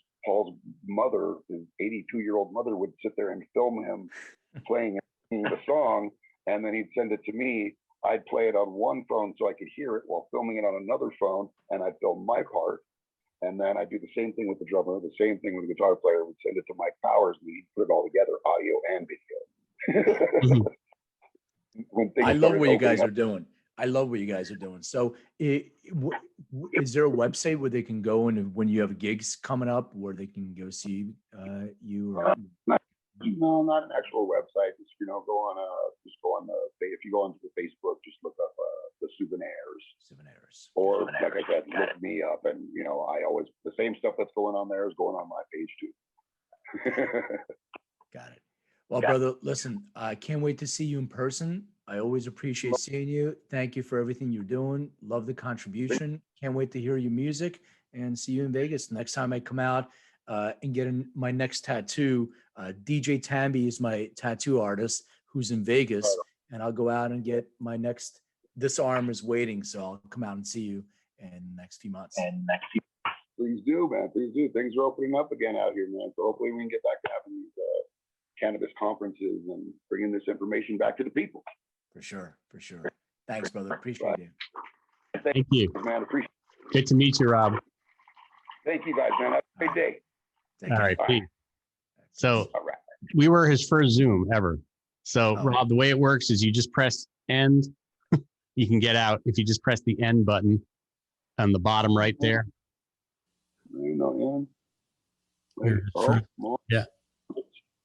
mother, his 82-year-old mother, would sit there and film him playing the song, and then he'd send it to me. I'd play it on one phone so I could hear it while filming it on another phone, and I'd film my part. And then I'd do the same thing with the drummer, the same thing with the guitar player. We'd send it to Mike Powers, and he'd put it all together, audio and video. I love what you guys are doing. I love what you guys are doing. So, is there a website where they can go and when you have gigs coming up, where they can go see you? Or No, not an actual website. Just go on the if you go onto the Facebook, just look up the souvenirs. Or like I said, look me up, and I always the same stuff that's going on there is going on my page too. Got it. Well, brother, listen, I can't wait to see you in person. I always appreciate seeing you. Thank you for everything you're doing. Love the contribution. Can't wait to hear your music and see you in Vegas. Next time I come out and get my next tattoo, DJ Tambi is my tattoo artist who's in Vegas, and I'll go out and get my next. This arm is waiting, so I'll come out and see you in the next few months. Please do, man. Please do. Things are opening up again out here, man. So hopefully we can get back to having these cannabis conferences and bringing this information back to the people. For sure. Thanks, brother. Appreciate you. Thank you, man. Appreciate it. Good to meet you, Rob. Thank you, guys, man. Have a great day. All right, peace. So we were his first Zoom ever. So Rob, the way it works is you just press end. You can get out if you just press the end button on the bottom right there. Yeah.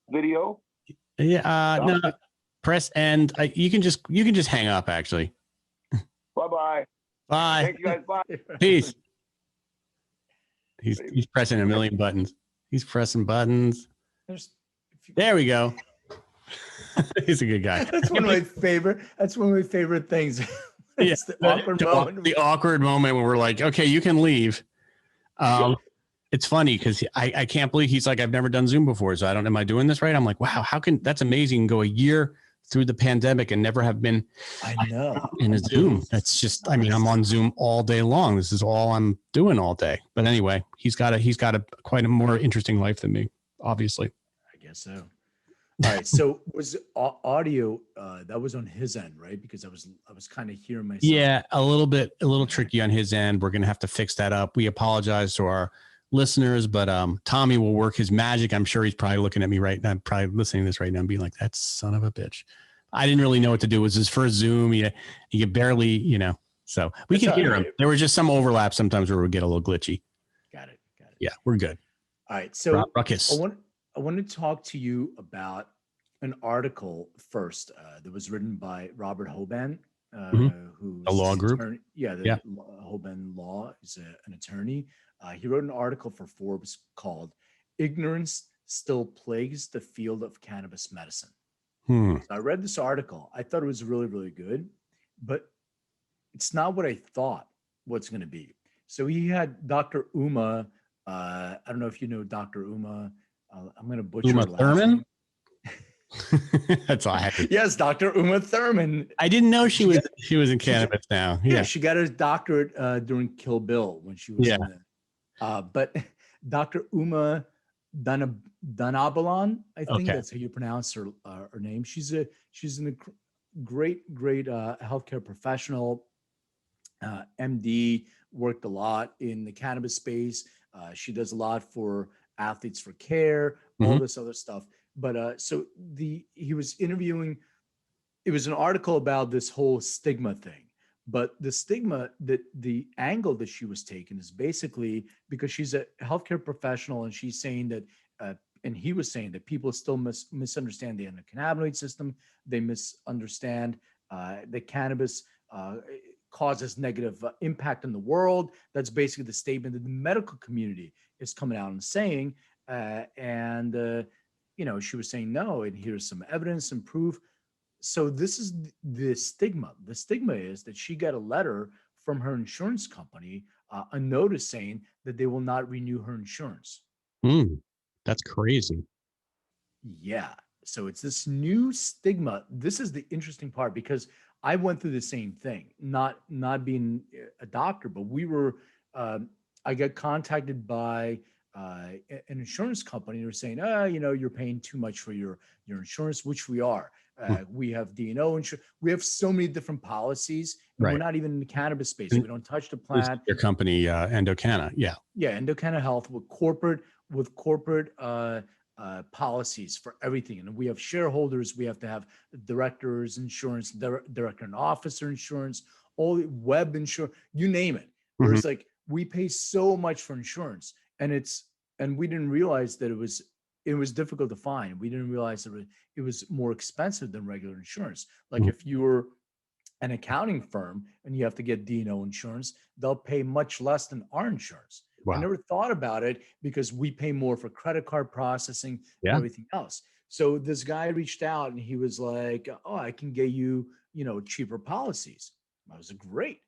Video. Yeah. No. Press end. You can just hang up. Actually. Bye. Bye. Thank you guys. Bye. Peace. He's pressing a million buttons. He's pressing buttons. There we go. He's a good guy. That's one of my favorite things. It's the awkward moment when we're like, okay, you can leave. It's funny because I can't believe he's like, I've never done Zoom before. So am I doing this right? I'm like, wow, that's amazing. Go a year through the pandemic and never have been in a Zoom. That's just, I'm on Zoom all day long. This is all I'm doing all day. But anyway, he's got a quite a more interesting life than me, obviously. I guess so. All right. So was audio that was on his end, right? Because I was kind of hearing myself. Yeah, a little tricky on his end. We're gonna have to fix that up. We apologize to our listeners, but Tommy will work his magic. I'm sure he's probably looking at me right now, probably listening to this right now and being like, that son of a bitch. I didn't really know what to do. It was his first Zoom. You barely, so we can hear him. There was just some overlap sometimes where we get a little glitchy. Got it. Yeah, we're good. All right. So Rob Ruckus. I want to talk to you about an article first that was written by Robert Hoban, who's a law group. Hoban Law is an attorney. He wrote an article for Forbes called "Ignorance Still Plagues the Field of Cannabis Medicine." So I read this article. I thought it was really, really good, but it's not what I thought what's going to be. So he had Dr. Uma. I don't know if you know Dr. Uma. I'm going to butcher Uma Thurman. That's all I had to. Yes, Dr. Uma Thurman. I didn't know she was in cannabis now. Yeah, she got her doctorate during Kill Bill when she was in there. But Dr. Uma Dhanabalan, I think that's how you pronounce her name. She's a great healthcare professional, MD, worked a lot in the cannabis space. She does a lot for Athletes for Care, all this other stuff. But he was interviewing. It was an article about this whole stigma thing. But the stigma, the angle that she was taking is basically because she's a healthcare professional, and she's saying that, and he was saying that people still misunderstand the endocannabinoid system. They misunderstand that cannabis causes negative impact in the world. That's basically the statement that the medical community is coming out and saying. She was saying no, and here's some evidence and proof. So this is the stigma. The stigma is that she got a letter from her insurance company, a notice saying that they will not renew her insurance. That's crazy. Yeah. So it's this new stigma. This is the interesting part because I went through the same thing, not being a doctor, but I got contacted by an insurance company. They're saying, you're paying too much for your insurance, which we are. We have D&O insurance. We have so many different policies. And we're not even in the cannabis space. We don't touch the plant. Your company, Endocanna. Yeah. Yeah. Endocanna Health with corporate policies for everything. And we have shareholders. We have to have directors insurance, director and officer insurance, all the web insurance, you name it. Where it's like, we pay so much for insurance, and we didn't realize that it was difficult to find. We didn't realize that it was more expensive than regular insurance. Like if you were an accounting firm and you have to get D&O insurance, they'll pay much less than our insurance. Wow. I never thought about it because we pay more for credit card processing and Yeah. everything else. So this guy reached out and he was like, oh, I can get you, cheaper policies. I was like, great.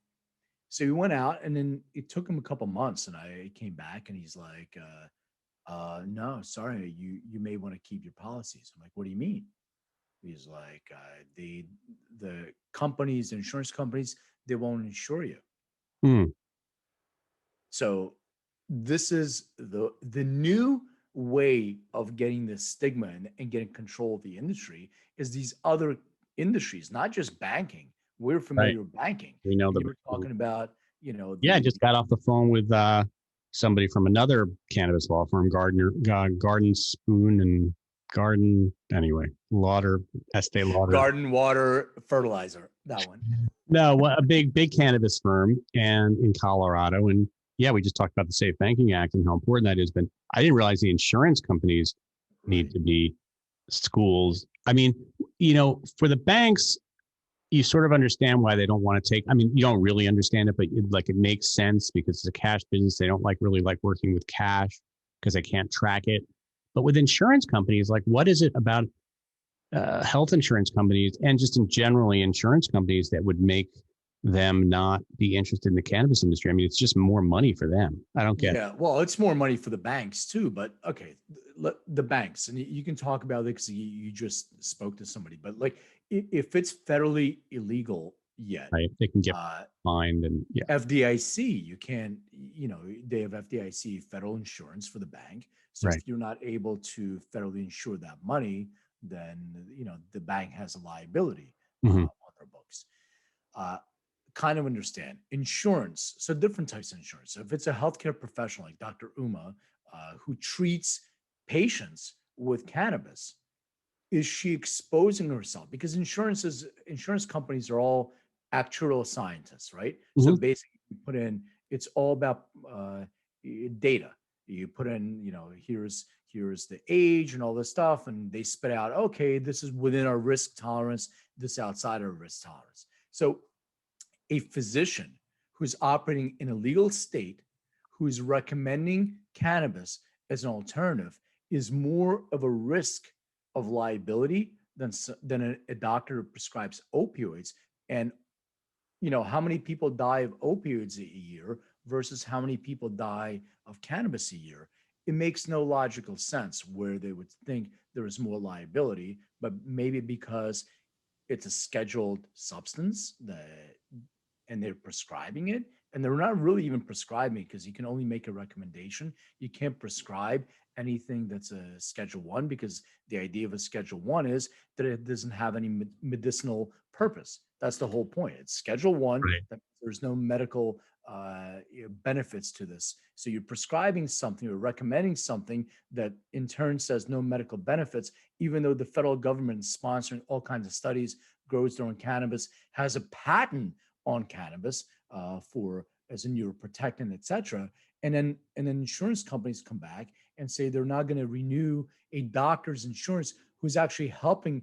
So he went out, and then it took him a couple months, and I came back and he's like, no, sorry, you may want to keep your policies. I'm like, what do you mean? He's like, the companies, insurance companies, they won't insure you. So this is the new way of getting the stigma and getting control of the industry is these other industries, not just banking. We're familiar with banking. We know you were talking about, I just got off the phone with somebody from another cannabis law firm, Garden Spoon and Garden, anyway, Estee Lauder. Garden Water Fertilizer, that one. No, a big cannabis firm and in Colorado. And yeah, we just talked about the Safe Banking Act and how important that is. But I didn't realize the insurance companies need to be schools. I mean, for the banks, you sort of understand why they don't want to take, you don't really understand it, but it makes sense because it's a cash business. They don't really like working with cash because they can't track it. But with insurance companies, what is it about health insurance companies and just in generally insurance companies that would make them not be interested in the cannabis industry? It's just more money for them. I don't get it. Yeah, well, it's more money for the banks too, but okay, the banks, and you can talk about it because you just spoke to somebody, but if it's federally illegal yet, right, they can get fined and FDIC, you can't, they have FDIC, federal insurance for the bank. So if you're not able to federally insure that money, then, the bank has a liability on their books. Kind of understand insurance. So different types of insurance. So if it's a healthcare professional like Dr. Uma, who treats patients with cannabis, is she exposing herself? Because insurance companies are all actuarial scientists, right? So basically you put in, it's all about data. You put in, here's the age and all this stuff, and they spit out, okay, this is within our risk tolerance, this outside our risk tolerance. So a physician who's operating in a legal state, who's recommending cannabis as an alternative, is more of a risk of liability than a doctor who prescribes opioids. And how many people die of opioids a year versus how many people die of cannabis a year? It makes no logical sense where they would think there is more liability, but maybe because it's a scheduled substance and they're prescribing it, and they're not really even prescribing because you can only make a recommendation. You can't prescribe anything that's a Schedule 1 because the idea of a Schedule 1 is that it doesn't have any medicinal purpose. That's the whole point. It's Schedule 1. That there's no medical benefits to this. So you're prescribing something or recommending something that in turn says no medical benefits, even though the federal government is sponsoring all kinds of studies, grows their own cannabis, has a patent on cannabis for as a neuroprotectant, et cetera. And then insurance companies come back and say they're not going to renew a doctor's insurance who's actually helping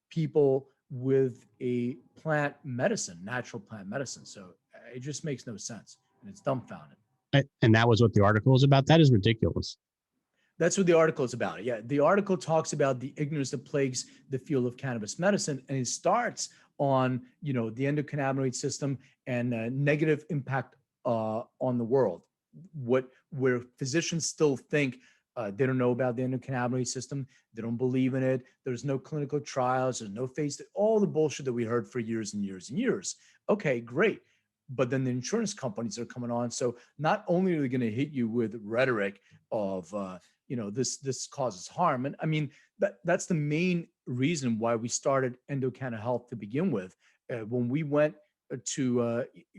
people with a plant medicine, natural plant medicine. So it just makes no sense, and it's dumbfounded. And that was what the article was about? That is ridiculous. That's what the article is about. Yeah, the article talks about the ignorance that plagues the field of cannabis medicine, and it starts on the endocannabinoid system and negative impact on the world. Where physicians still think they don't know about the endocannabinoid system, they don't believe in it. There's no clinical trials, there's no all the bullshit that we heard for years and years and years. Okay, great. But then the insurance companies are coming on. So not only are they going to hit you with rhetoric of, this causes harm. And I mean, that's the main reason why we started Endocanna Health to begin with. When we went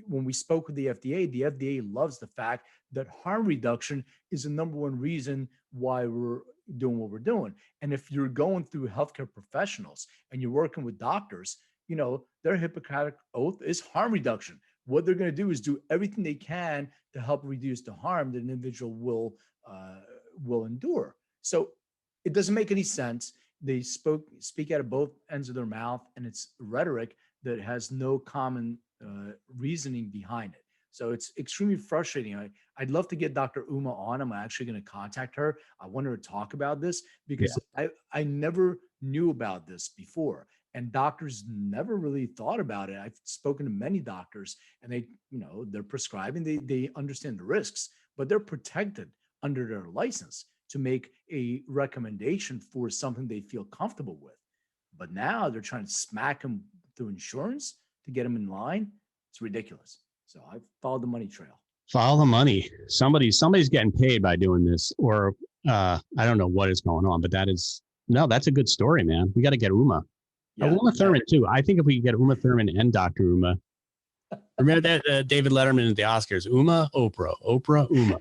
when we spoke with the FDA loves the fact that harm reduction is the number one reason why we're doing what we're doing. And if you're going through healthcare professionals and you're working with doctors, their Hippocratic oath is harm reduction. what they're going to do is do everything they can to help reduce the harm that an individual will endure. So it doesn't make any sense. They speak out of both ends of their mouth, and it's rhetoric that has no common reasoning behind it. So it's extremely frustrating. I'd love to get Dr. Uma on. I'm actually going to contact her. I want her to talk about this because I never knew about this before. And doctors never really thought about it. I've spoken to many doctors, and they're prescribing, they understand the risks, but they're protected under their license to make a recommendation for something they feel comfortable with. But now they're trying to smack them through insurance to get them in line. It's ridiculous. So I followed the money trail. Follow the money. Somebody's getting paid by doing this, or I don't know what is going on, but that's a good story, man. We got to get Uma. Yeah, Uma Thurman too. I think if we could get Uma Thurman and Dr. Uma. Remember that David Letterman at the Oscars? Uma, Oprah, Uma.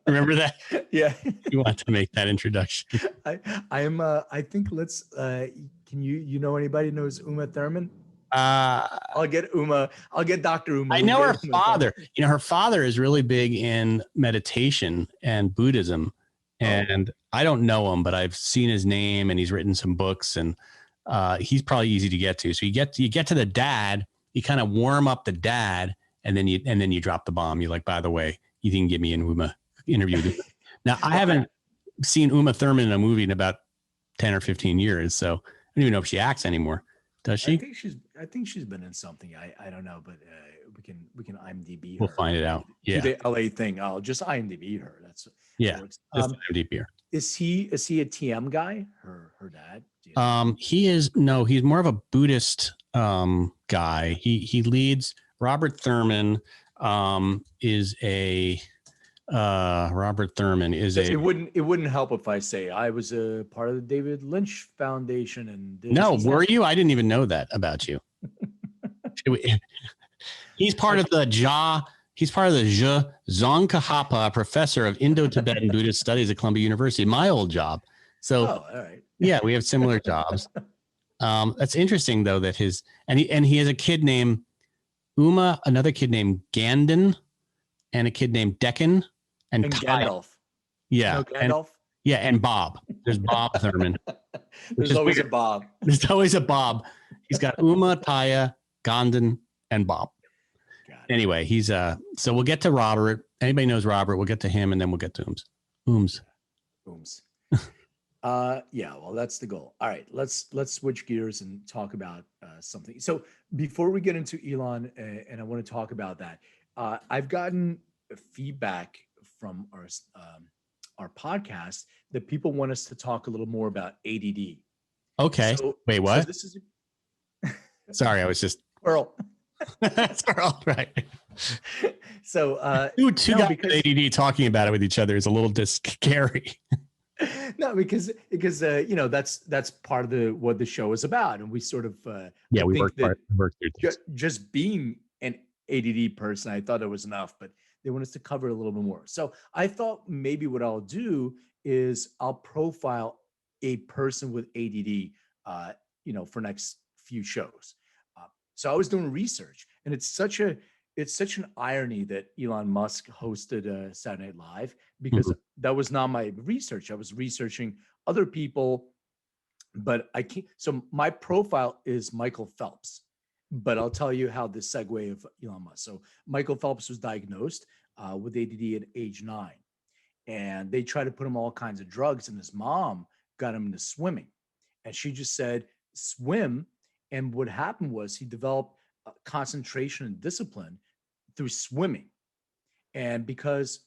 Remember that? Yeah. You want to make that introduction? I think let's. Can you know anybody who knows Uma Thurman? I'll get Uma. I'll get Dr. Uma. I know her father. Her father is really big in meditation and Buddhism, and I don't know him, but I've seen his name, and he's written some books, and he's probably easy to get to. So you get to the dad. You kind of warm up the dad, and then you drop the bomb. You're like, by the way, you didn't get me an Uma interview. Now I haven't seen Uma Thurman in a movie in about 10 or 15 years, so I don't even know if she acts anymore. Does she? I think she's been in something. I don't know, but we can IMDb her. We'll find it out. Yeah, do the LA thing. I'll just IMDb her. That's just IMDb her. Is he a TM guy? Her dad? He's more of a Buddhist guy. He leads. Robert Thurman is a It wouldn't help if I say I was a part of the David Lynch Foundation and were you? I didn't even know that about you. He's part of the Zongkahapa Professor of Indo-Tibetan Buddhist Studies at Columbia University, my old job. So all right. Yeah, we have similar jobs. That's interesting though that he has a kid named Uma, another kid named Gandon, and a kid named Deccan and Gandalf. Yeah. No, Gandalf? And Bob. There's Bob Thurman. There's always a Bob. There's always a Bob. He's got Uma, Taya, Gandon, and Bob. Anyway, he's so we'll get to Robert. Anybody knows Robert, we'll get to him, and then we'll get to Ooms. Yeah, well, that's the goal. All right, let's switch gears and talk about something. So before we get into Elon, and I want to talk about that, I've gotten feedback from our podcast that people want us to talk a little more about ADD. Okay. So, wait, what? So this is. Sorry, I was just Earl. That's Earl, right? So two guys with ADD talking about it with each other is a little scary. No, because that's part of what the show is about, and we sort of we work through just being an ADD person, I thought it was enough, but they want us to cover it a little bit more. So I thought maybe what I'll do is I'll profile a person with ADD, for next few shows. So I was doing research, and it's such an irony that Elon Musk hosted Saturday Night Live, because that was not my research. I was researching other people, but I can't. So my profile is Michael Phelps, but I'll tell you how the segue of Elon Musk. So Michael Phelps was diagnosed with ADD at age 9, and they tried to put him all kinds of drugs, and his mom got him into swimming, and she just said, swim. And what happened was he developed concentration and discipline through swimming. And because,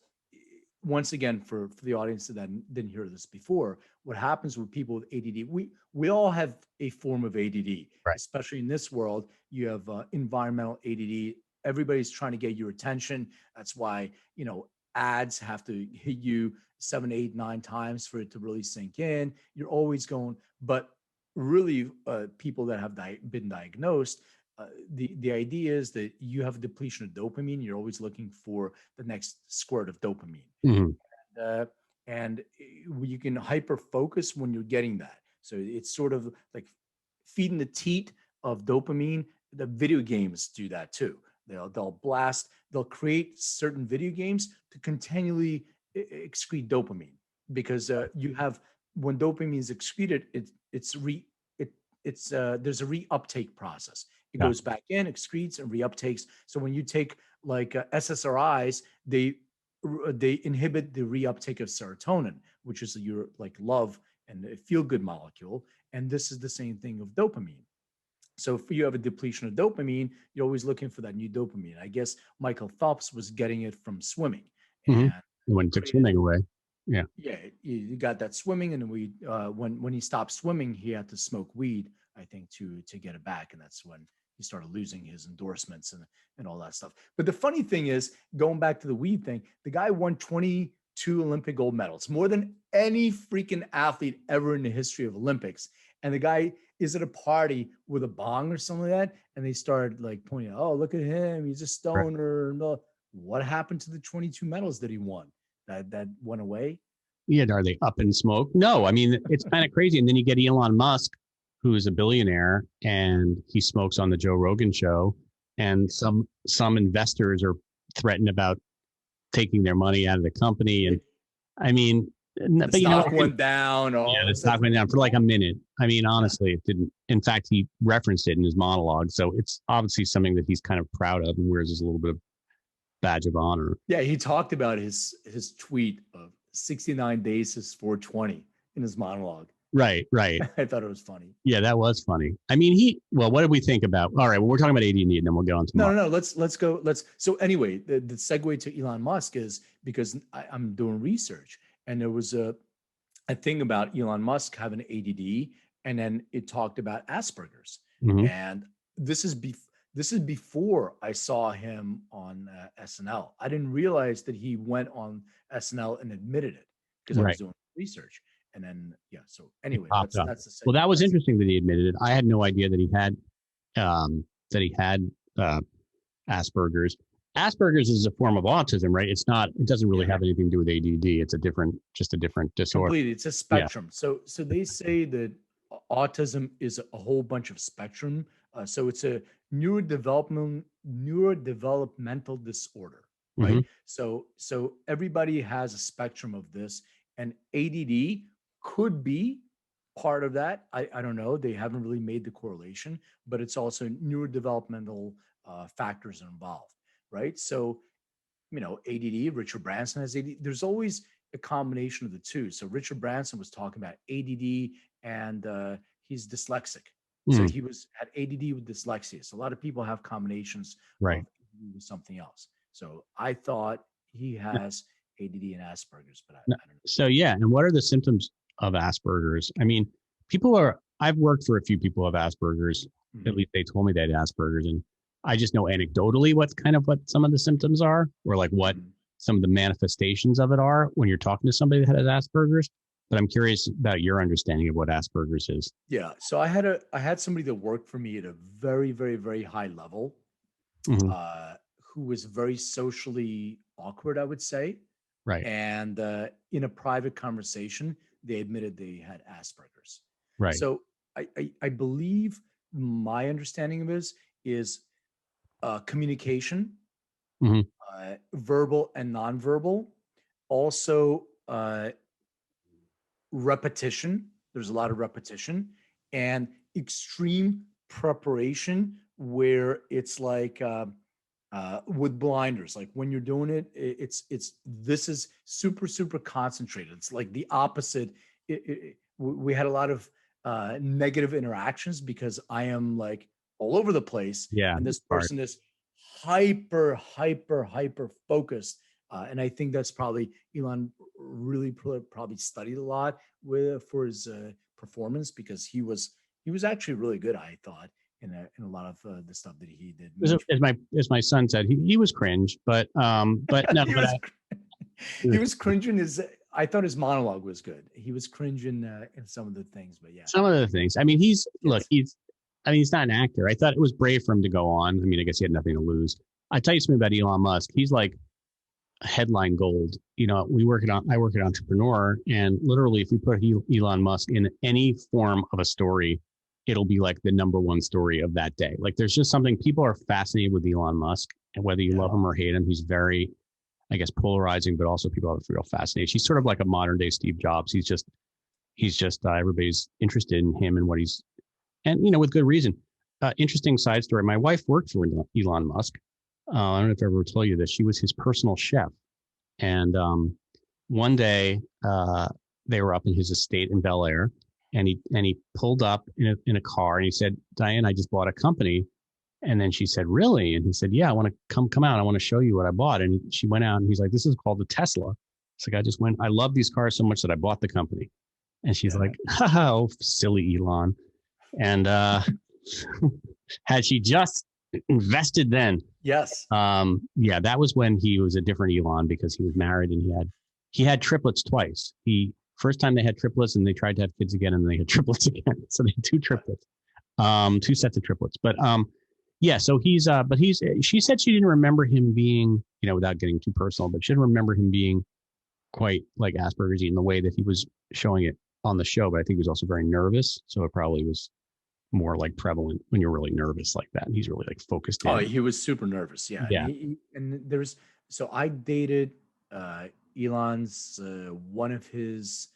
once again, for the audience that didn't hear this before, what happens with people with ADD, we all have a form of ADD, right? Especially in this world, you have environmental ADD. Everybody's trying to get your attention. That's why, ads have to hit you 7, 8, 9 times for it to really sink in. You're always going, but really people that have been diagnosed, the idea is that you have a depletion of dopamine. You're always looking for the next squirt of dopamine. And you can hyper focus when you're getting that. So it's sort of like feeding the teat of dopamine. The video games do that too. They'll create certain video games to continually excrete dopamine, because you have, when dopamine is excreted, there's a reuptake process. It goes back in, excretes, and reuptakes. So when you take like SSRIs, they inhibit the reuptake of serotonin, which is your like love and feel good molecule. And this is the same thing of dopamine. So if you have a depletion of dopamine, you're always looking for that new dopamine. I guess Michael Phelps was getting it from swimming. And when it took swimming away. Yeah. Yeah. You got that swimming. And when he stopped swimming, he had to smoke weed, I think, to get it back. And that's when he started losing his endorsements and all that stuff. But the funny thing is, going back to the weed thing, the guy won 22 Olympic gold medals, more than any freaking athlete ever in the history of Olympics. And the guy is at a party with a bong or something like that, and they started like pointing out, oh, look at him, he's a stoner. Right. What happened to the 22 medals that he won? That went away? Yeah, are they up in smoke? No, I mean, it's kind of crazy. And then you get Elon Musk, who's a billionaire, and he smokes on the Joe Rogan show, and some investors are threatened about taking their money out of the company. And I mean, the stock went down. Yeah, the stock went down for like a minute. I mean, honestly, it didn't. In fact, he referenced it in his monologue. So it's obviously something that he's kind of proud of and wears as a little bit of badge of honor. Yeah, he talked about his tweet of 69 days is 420 in his monologue. Right. I thought it was funny. Yeah, that was funny. I mean, what did we think about? All right, well, we're talking about AD&D, and then we'll get on to No. Let's go. So anyway, the segue to Elon Musk is because I'm doing research, and there was a thing about Elon Musk having ADD, and then it talked about Asperger's, and this is before I saw him on SNL. I didn't realize that he went on SNL and admitted it because I was doing research. And then, so anyway, that's the second. Well, that was interesting that he admitted it. I had no idea that he had Asperger's. Asperger's is a form of autism, right? It doesn't really have anything to do with ADD. It's just a different disorder. Completely. It's a spectrum. Yeah. So they say that autism is a whole bunch of spectrum. So it's a neurodevelopmental disorder, right? So everybody has a spectrum of this, and ADD could be part of that. I don't know. They haven't really made the correlation, but it's also neurodevelopmental factors involved, right? So, ADD, Richard Branson has ADD. There's always a combination of the two. So Richard Branson was talking about ADD, and he's dyslexic. So he had ADD with dyslexia. So a lot of people have combinations right with something else. So I thought he has ADD and Asperger's, but I don't know. So and what are the symptoms of Asperger's? I mean, I've worked for a few people who have Asperger's. At least they told me they had Asperger's, and I just know anecdotally what some of the symptoms are, or like what some of the manifestations of it are when you're talking to somebody that has Asperger's. But I'm curious about your understanding of what Asperger's is. Yeah. So I had somebody that worked for me at a very, very, very high level, who was very socially awkward, I would say. Right. And in a private conversation, they admitted they had Asperger's. Right. So I believe my understanding of this is communication, verbal and nonverbal, also repetition. There's a lot of repetition and extreme preparation, where it's like with blinders. Like when you're doing it, this is super, super concentrated. It's like the opposite. We had a lot of negative interactions because I am like all over the place. Yeah. And this person is hyper focused. And I think that's probably Elon really probably studied a lot for his performance, because he was actually really good, I thought, in a lot of the stuff that he did. As my son said, he was cringe, but no, he was cringing. I thought his monologue was good. He was cringing in some of the things, but yeah, some of the things. I mean, he's not an actor. I thought it was brave for him to go on. I mean, I guess he had nothing to lose. I tell you something about Elon Musk. He's like headline gold. I work at Entrepreneur, and literally if we put Elon Musk in any form of a story, it'll be like the number one story of that day. Like there's just something, people are fascinated with Elon Musk, and whether you love him or hate him, he's very, I guess, polarizing, but also people have a real fascination. He's sort of like a modern day Steve Jobs. He's just everybody's interested in him and what he's, and, you know, with good reason. Interesting side story. My wife worked for Elon Musk. I don't know if I ever told you this. She was his personal chef. And one day they were up in his estate in Bel Air, and he pulled up in a car, and he said, "Diane, I just bought a company." And then she said, "Really?" And he said, "Yeah, I want to come out. I want to show you what I bought." And she went out, and he's like, "This is called the Tesla." It's like, I love these cars so much that I bought the company. And she's like, "Oh, silly Elon." And had she just invested then? Yes. Yeah, that was when he was a different Elon, because he was married and he had triplets twice. First time they had triplets, and they tried to have kids again, and they had triplets again. So they had two triplets, two sets of triplets. But yeah, so she said she didn't remember him being, you know, without getting too personal, but she didn't remember him being quite like Asperger's in the way that he was showing it on the show. But I think he was also very nervous. So it probably was more like prevalent when you're really nervous like that. And he's really like focused in. Oh, he was super nervous. Yeah. Yeah. So I dated Elon's one of his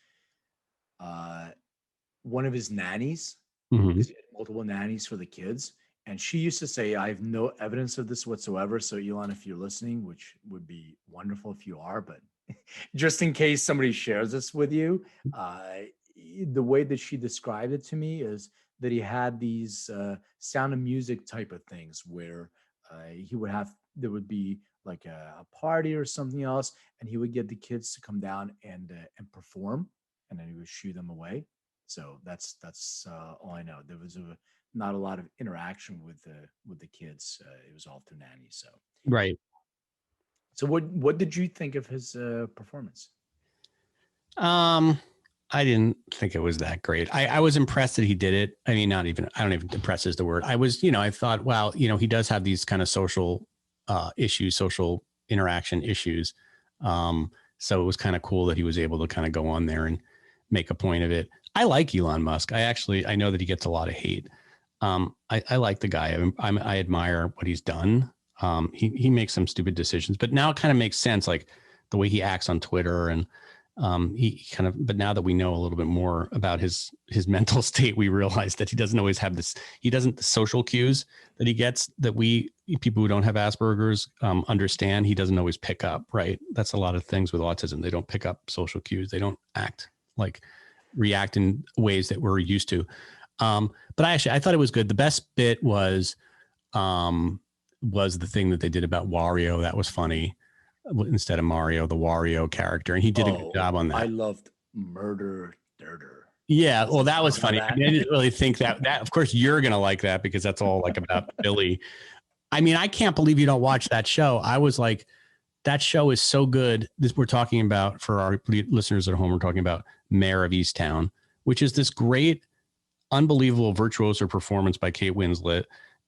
nannies. Mhm. He had multiple nannies for the kids. And she used to say, "I have no evidence of this whatsoever. So Elon, if you're listening," which would be wonderful if you are, but just in case somebody shares this with you, the way that she described it to me is that he had these Sound of Music type of things where there would be like a party or something else, and he would get the kids to come down and perform, and then he would shoo them away. So that's all I know. There was not a lot of interaction with the kids. It was all through nannies. So Right. So what did you think of his performance? I didn't think it was that great. I was impressed that he did it. I mean, I don't even impressed is the word. I thought, wow, you know, he does have these kind of social issues, social interaction issues. So it was kind of cool that he was able to kind of go on there and make a point of it. I like Elon Musk. I know that he gets a lot of hate. I like the guy. I admire what he's done. He makes some stupid decisions, but now it kind of makes sense, like the way he acts on Twitter, and but now that we know a little bit more about his mental state, we realize that he doesn't always have the social cues that he gets, that we people who don't have Asperger's understand. He doesn't always pick up, right? That's a lot of things with autism. They don't pick up social cues. They don't react in ways that we're used to. But I thought it was good. The best bit was the thing that they did about Wario. That was funny. Instead of Mario, the Wario character, and he did a good job on that. I loved Murder Dirter. Yeah, well, that was funny. I didn't really think that. Of course, you're gonna like that because that's all like about Billy. I mean, I can't believe you don't watch that show. I was like, that show is so good. We're talking about, for our listeners at home, we're talking about Mayor of Easttown, which is this great, unbelievable virtuoso performance by Kate Winslet.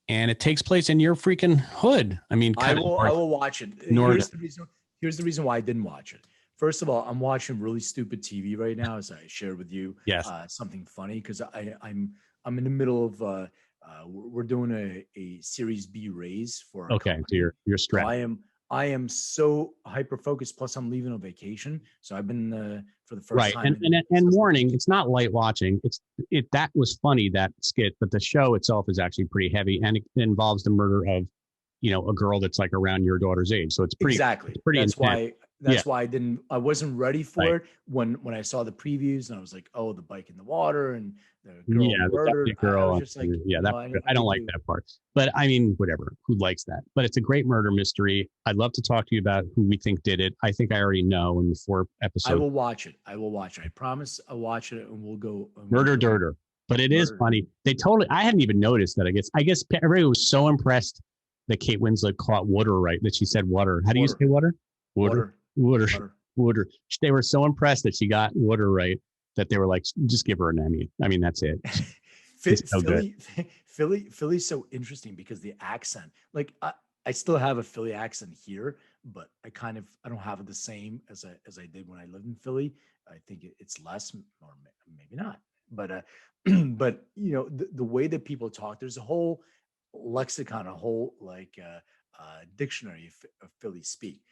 And it takes place in your freaking hood. I mean, I will watch it. Here's the reason why I didn't watch it. First of all, I'm watching really stupid TV right now, as I shared with you. Yes. Something funny, because I'm in the middle of we're doing a Series B raise for. Okay, so you're stressed. So I am so hyper focused. Plus, I'm leaving on vacation, so I've been for the first time. And warning, it's not light watching. That was funny, that skit, but the show itself is actually pretty heavy, and it involves the murder of, you know, a girl that's like around your daughter's age. So it's pretty exactly. It's pretty intense. That's why I wasn't ready for it when I saw the previews, and I was like, oh, the bike in the water and the girl murdered. The girl. I was just like, I don't like that part. But I mean, whatever. Who likes that? But it's a great murder mystery. I'd love to talk to you about who we think did it. I think I already know in the 4 episodes. I will watch it. I promise I'll watch it, and we'll go. Murder Dirter. But it is funny. I hadn't even noticed that. I guess everybody was so impressed that Kate Winslet caught water right, that she said water. How do you say water? Water. They were so impressed that she got water right that they were like, just give her an Emmy. I mean, that's it. Philly's so interesting because the accent, like I still have a Philly accent here, but I don't have it the same as I did when I lived in Philly. I think it's less, or maybe not. But but the way that people talk, there's a whole lexicon, a whole dictionary of Philly speak.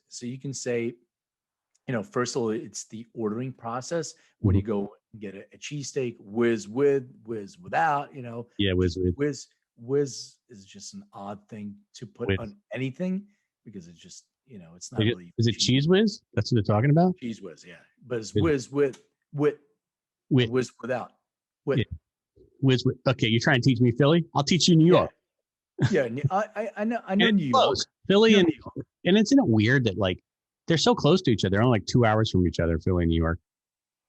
So you can say, first of all, it's the ordering process when you go get a cheesesteak, whiz with, whiz without, Yeah, whiz with. Whiz is just an odd thing to put Whiz. on anything because it's just, it's not really. Is it cheese whiz? That's what they're talking about? Cheese whiz, yeah. But it's whiz with, whiz without. Whiz. Yeah. Whiz with. Okay, you're trying to teach me Philly? I'll teach you New York. Yeah, I know New York. Philly and isn't it weird that like they're so close to each other? They're only like 2 hours from each other, Philly and New York.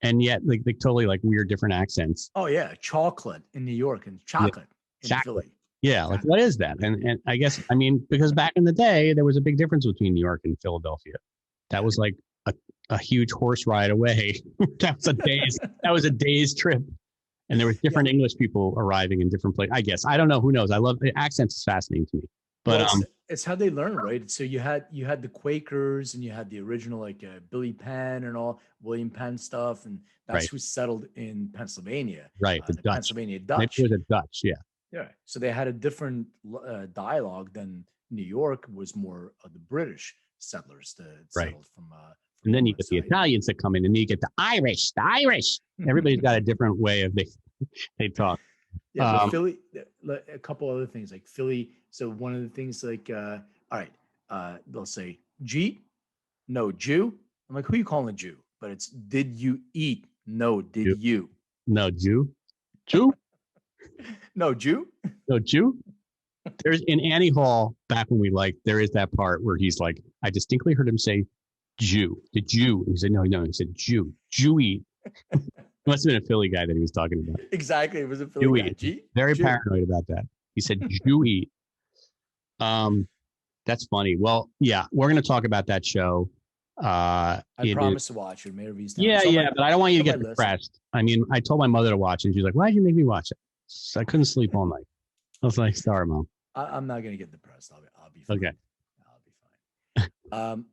And yet like they totally like weird different accents. Oh yeah, chocolate in New York and chocolate in Philly. Yeah, like what is that? And I guess because back in the day there was a big difference between New York and Philadelphia. That was like a huge horse ride away. that was a day's trip. And there were different English people arriving in different places. I guess. I don't know. Who knows? I love the accents. Is fascinating to me. But it's how they learn, right? So you had the Quakers and you had the original Billy Penn and all William Penn stuff, and that's who settled in Pennsylvania. Right, the Dutch. Pennsylvania Dutch. Maybe it was a Dutch, yeah. Yeah. So they had a different dialogue than New York was more of the British settlers that settled from. And then you get the Italians that come in, and you get the Irish. Everybody's got a different way of they talk. Yeah, but Philly. A couple other things like Philly. So one of the things all right, they'll say Jeet, no Jew. I'm like, who are you calling a Jew? But it's did you eat? No, did you? No Jew. No Jew. No Jew. There's in Annie Hall back when there is that part where he's like, I distinctly heard him say Jew, the Jew. He said, no, he said Jew, Jewy. Must have been a Philly guy that he was talking about. Exactly. It was a Philly guy. Very paranoid about that. He said Jewy. That's funny. Well, yeah, we're going to talk about that show. I promise to watch it. Yeah, but I don't want you to get depressed. I told my mother to watch it, and she's like, why'd you make me watch it? So I couldn't sleep all night. I was like, sorry, Mom. I'm not going to get depressed. I'll be fine. Okay. I'll be fine.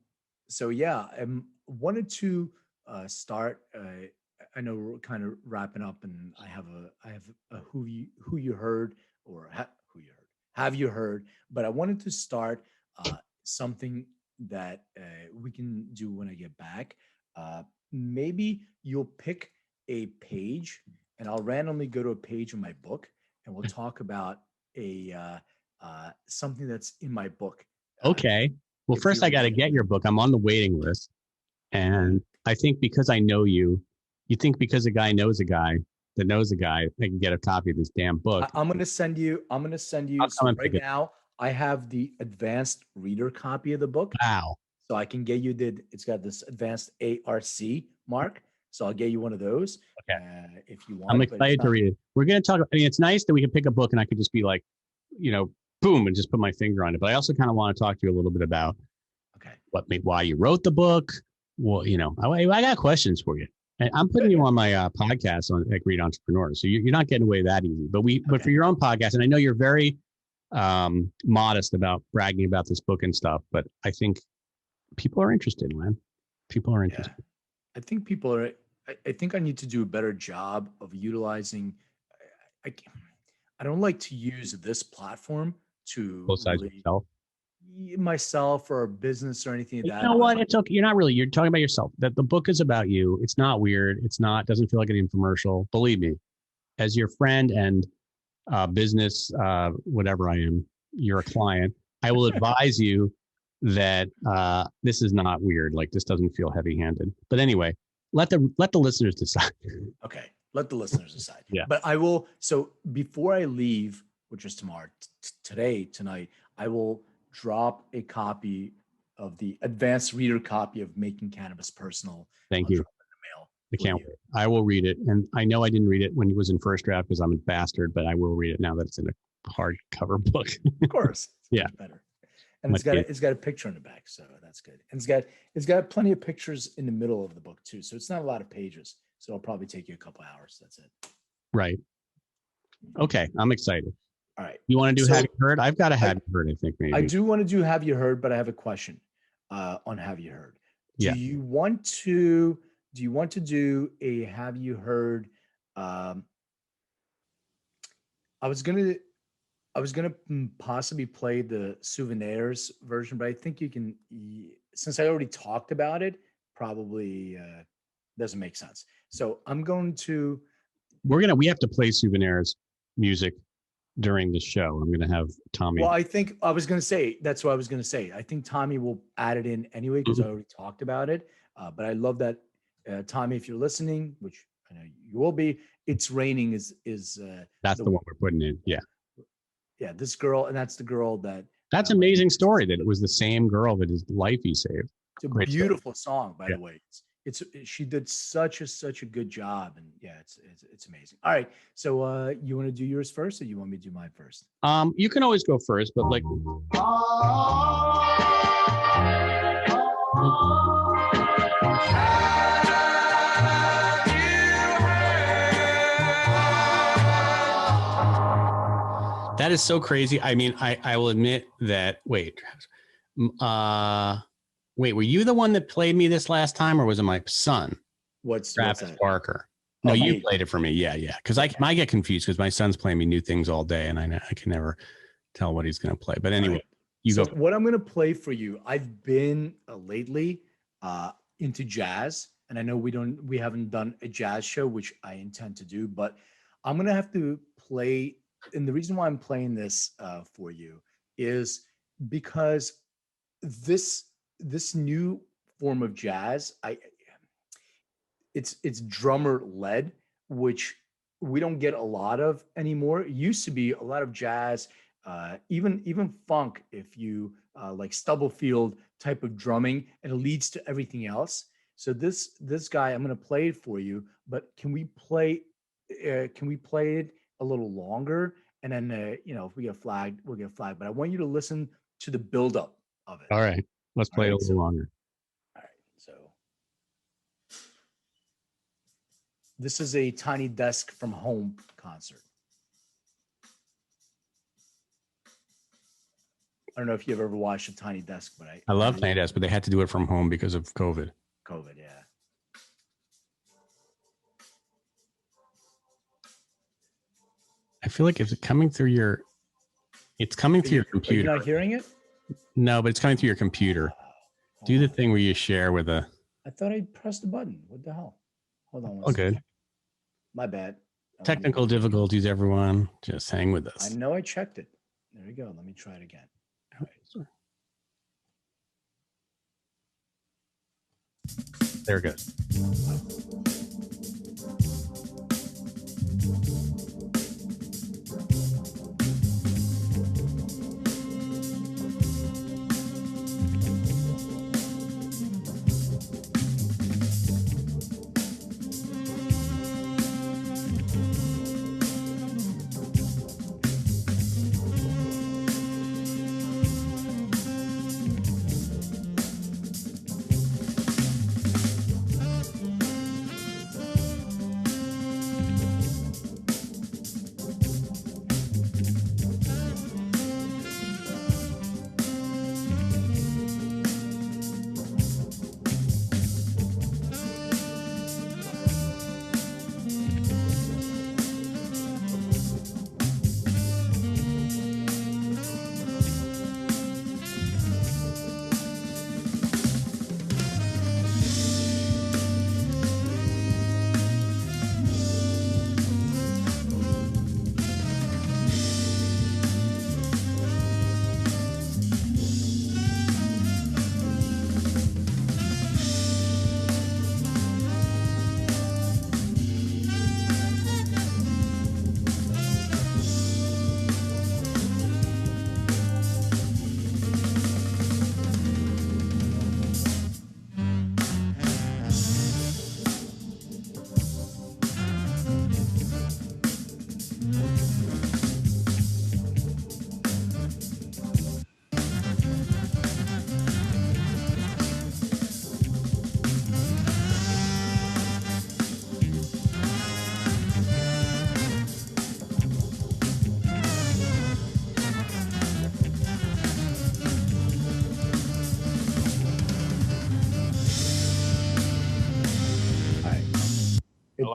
So yeah, I wanted to start. I know we're kind of wrapping up, and I have a who you heard or who you heard. Have you heard? But I wanted to start something that we can do when I get back. Maybe you'll pick a page, and I'll randomly go to a page in my book, and we'll talk about something that's in my book. Okay. Well, first I got to get your book. I'm on the waiting list, and I think because I know you think because a guy knows a guy that knows a guy, they can get a copy of this damn book. I'm going to send you. So right now, I have the advanced reader copy of the book. Wow. So I can get you it's got this advanced ARC mark. So I'll get you one of those. Okay. If you want. I'm excited to read it. We're going to talk. It's nice that we can pick a book and I could just be like, boom, and just put my finger on it. But I also kind of want to talk to you a little bit about why you wrote the book. Well, I got questions for you. And I'm putting you on my podcast on Great Entrepreneurs. So you're not getting away that easy. But for your own podcast, and I know you're very modest about bragging about this book and stuff, but I think people are interested, man. People are interested. Yeah. I think people are. I think I need to do a better job of utilizing. I don't like to use this platform to myself or a business or anything like that. You know what? It's okay. You're talking about yourself. That the book is about you. It's not weird. Doesn't feel like an infomercial. Believe me, as your friend and business, whatever I am, you're a client. I will advise you that this is not weird. Like this doesn't feel heavy-handed. But anyway, let the listeners decide. Okay, let the listeners decide. Yeah. But I will. So before I leave, which is tomorrow, tonight, I will drop a copy of the advanced reader copy of Making Cannabis Personal. Thank you. I can't wait. I will read it. And I know I didn't read it when it was in first draft because I'm a bastard, but I will read it now that it's in a hardcover book. Of course. Yeah. Better. And it's got a picture on the back, so that's good. And it's got plenty of pictures in the middle of the book too. So it's not a lot of pages. So it'll probably take you a couple hours. That's it. Right. Okay. I'm excited. All right. You want to do Have You Heard? I've got a Have You Heard, I think maybe. I do want to do Have You Heard, but I have a question on Have You Heard. Do you want to do you want to do a have you heard? I was gonna possibly play the souvenirs version, but I think you can, since I already talked about it, probably doesn't make sense. So I'm going to. We have to play souvenirs music during the show. I'm gonna have Tommy. Well, I think I was gonna say that's what I was gonna say. I think Tommy will add it in anyway because I already talked about it. But I love that, Tommy, if you're listening, which I know you will be. It's Raining is that's the one we're putting in. Yeah. Yeah, this girl, and that's the girl that. That's an amazing story that it was the same girl that his life he saved. It's a Great beautiful song, by Yeah. the way. It's she did such a good job, and yeah, it's amazing. All right, so you want to do yours first, or you want me to do mine first? You can always go first, but like. That is so crazy. I mean, I will admit that. Wait, were you the one that played me this last time, or was it my son? What's Travis that? Barker? No, Oh, you me. played it for me. Yeah. Because I get confused because my son's playing me new things all day, and I can never tell what he's going to play. But anyway, Right. you So go. what I'm going to play for you, I've been lately into jazz, and I know we haven't done a jazz show, which I intend to do, but I'm going to have to play. And the reason why I'm playing this for you is because this new form of jazz, it's drummer led, which we don't get a lot of anymore. It used to be a lot of jazz, even funk, if you like Stubblefield type of drumming, and it leads to everything else. So this guy, I'm going to play it for you, but can we play it a little longer? And then if we get flagged, we'll get flagged. But I want you to listen to the buildup of it. All right, let's play it a right, little longer. All right, so this is a Tiny Desk from Home concert. I don't know if you've ever watched a Tiny Desk, but I love Tiny Desk, but they had to do it from home because of COVID. Yeah. I feel like it's coming through your computer. Are you not hearing it? No, but it's coming through your computer. Do the thing where you share with a. I thought I pressed the button. What the hell? Hold on. Oh, good. My bad. Technical difficulties, everyone. Just hang with us. I know I checked it. There we go. Let me try it again. All right. There it goes.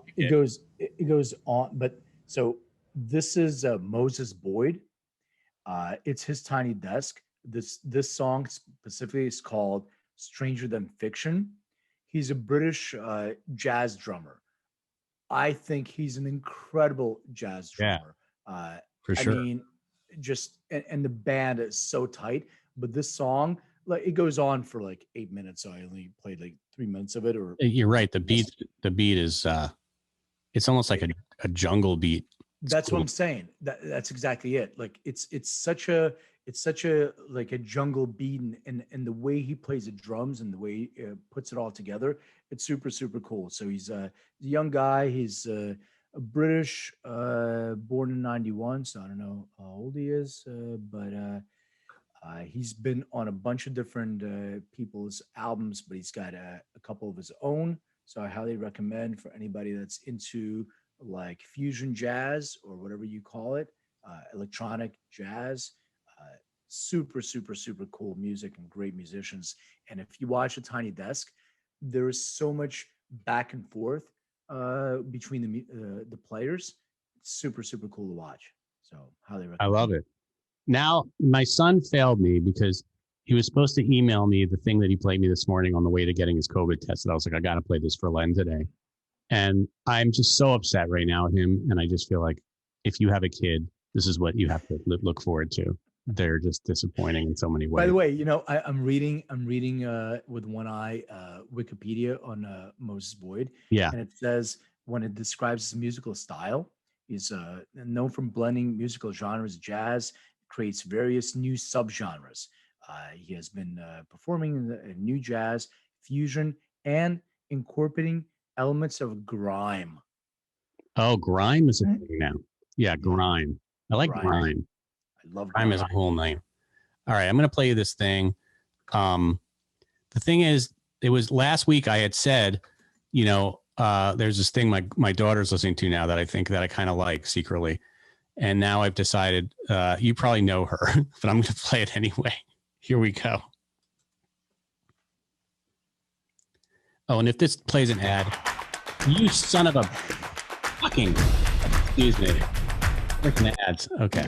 It goes on, but so this is Moses Boyd. It's his tiny desk. This song specifically is called "Stranger Than Fiction." He's a British jazz drummer. I think he's an incredible jazz drummer. For sure. I mean, just and the band is so tight. But this song, like, it goes on for like 8 minutes, so I only played like 3 minutes of it. Or you're right. The beat is it's almost like a jungle beat. That's cool. What I'm saying. That's exactly it. Like it's such a like a jungle beat, and the way he plays the drums and the way he puts it all together, it's super, super cool. So he's a young guy. He's a British, born in 91. So I don't know how old he is, but he's been on a bunch of different people's albums, but he's got a couple of his own. So I highly recommend for anybody that's into like fusion jazz or whatever you call it, electronic jazz. Super, super, super cool music and great musicians. And if you watch A Tiny Desk, there is so much back and forth between the players. It's super, super cool to watch. So highly recommend. I love it. Now, my son failed me because he was supposed to email me the thing that he played me this morning on the way to getting his COVID tested. I was like, I got to play this for Len today. And I'm just so upset right now with him. And I just feel like if you have a kid, this is what you have to look forward to. They're just disappointing in so many ways. By the way, you know, I'm reading with one eye Wikipedia on Moses Boyd. Yeah. And it says when it describes his musical style, he's known from blending musical genres, jazz, creates various new subgenres. He has been performing in new jazz, fusion, and incorporating elements of grime. Oh, grime is a thing now. Yeah, grime. I like grime. I love grime. Is a cool name. All right, I'm going to play you this thing. The thing is, it was last week I had said, you know, there's this thing my daughter's listening to now that I think that I kind of like secretly. And now I've decided, you probably know her, but I'm going to play it anyway. Here we go. Oh, and if this plays an ad, you son of a fucking, excuse me. Freaking ads. Okay.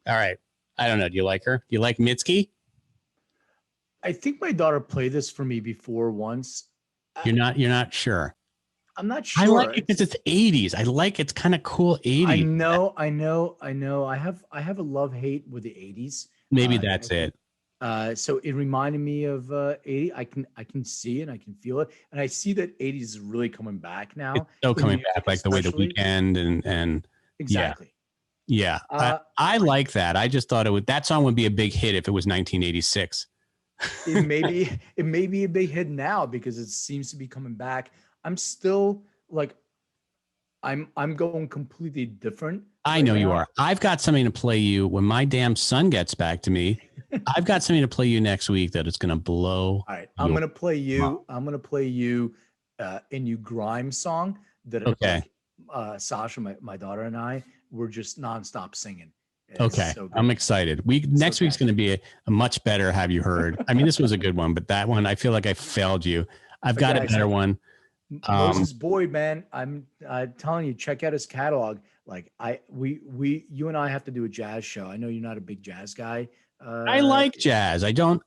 All right. I don't know. Do you like her? Do you like Mitski? I think my daughter played this for me before once. You're not sure. I'm not sure. I like it because it's 80s. I like it's kind of cool 80s. I know. I have a love-hate with the 80s. Maybe that's it. So it reminded me of 80. I can see it, I can feel it, and I see that 80s is really coming back now. It's still coming back, like the way The Weeknd and exactly. Yeah, I like that. I just thought that song would be a big hit if it was 1986. It may be a big hit now because it seems to be coming back. I'm still like, I'm going completely different. I know you are. I've got something to play you when my damn son gets back to me. I've got something to play you next week that it's going to blow. All right, I'm going to play you. I'm going to play you a new grime song that Sasha, my daughter, and I were just nonstop singing. Okay, so I'm excited. Next week's going to be a much better. Have you heard? I mean, this was a good one, but that one I feel like I failed you. I've got a better one. Moses Boyd, man, I'm telling you, check out his catalog. Like you and I have to do a jazz show. I know you're not a big jazz guy. I like jazz. I don't.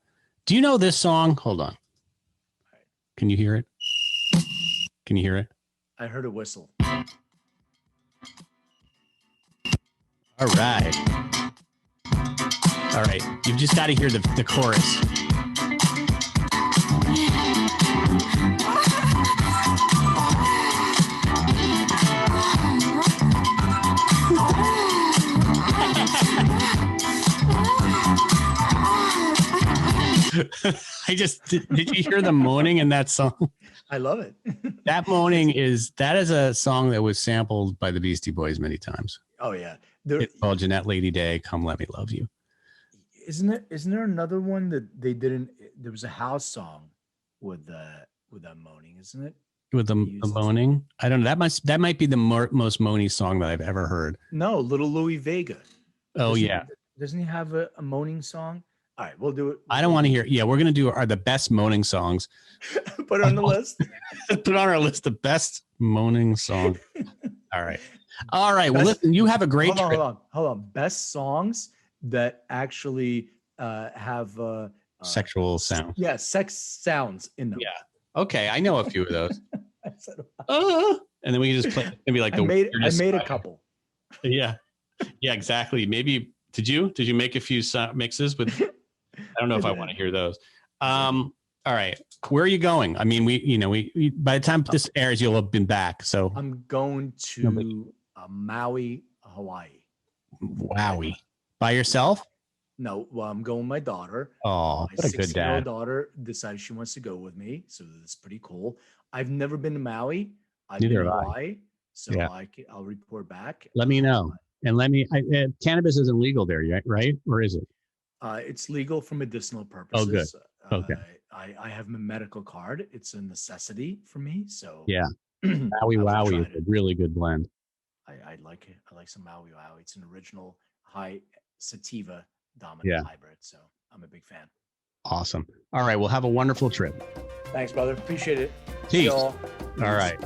Do you know this song? Hold on. Can you hear it? Can you hear it? I heard a whistle. All right. All right. You've just got to hear the chorus. Did you hear the moaning in that song? I love it. That moaning is a song that was sampled by the Beastie Boys many times. Oh yeah. It's called Jeanette Lady Day, Come Let Me Love You. Isn't there another one that they didn't? There was a house song with that moaning, isn't it? With the moaning? I don't know. That might be the most moany song that I've ever heard. No, Little Louis Vega. Oh, Doesn't he have a moaning song? All right, we'll do it. I don't want to hear. Yeah, we're going to do the best moaning songs. Put it on the list. Put on our list the best moaning song. All right. Well, listen, you have a great trip. Hold on. Best songs that actually have sexual sound. Yeah, sex sounds in them. Yeah. Okay, I know a few of those. And then we can just play maybe like I made a couple. Yeah. Yeah, exactly. Maybe did you make a few mixes with I don't know if I want to hear those. All right. Where are you going? I mean, we by the time this airs, you'll have been back. So I'm going to Maui, Hawaii. Wowie. By yourself? No, well, I'm going with my daughter. Oh, what a good dad. My daughter decided she wants to go with me, so that's pretty cool. I've never been to Maui. I've been to Hawaii, so yeah. I'll report back. Let me know. And cannabis isn't legal there yet, right? Or is it? It's legal for medicinal purposes. Oh, good. Okay. I have my medical card. It's a necessity for me. So yeah, Maui Wowie is a really good blend. I like it. I like some Maui Wowie. It's an original high sativa dominant hybrid. So I'm a big fan. Awesome. All right. Well, have a wonderful trip. Thanks, brother. Appreciate it. Peace. All right.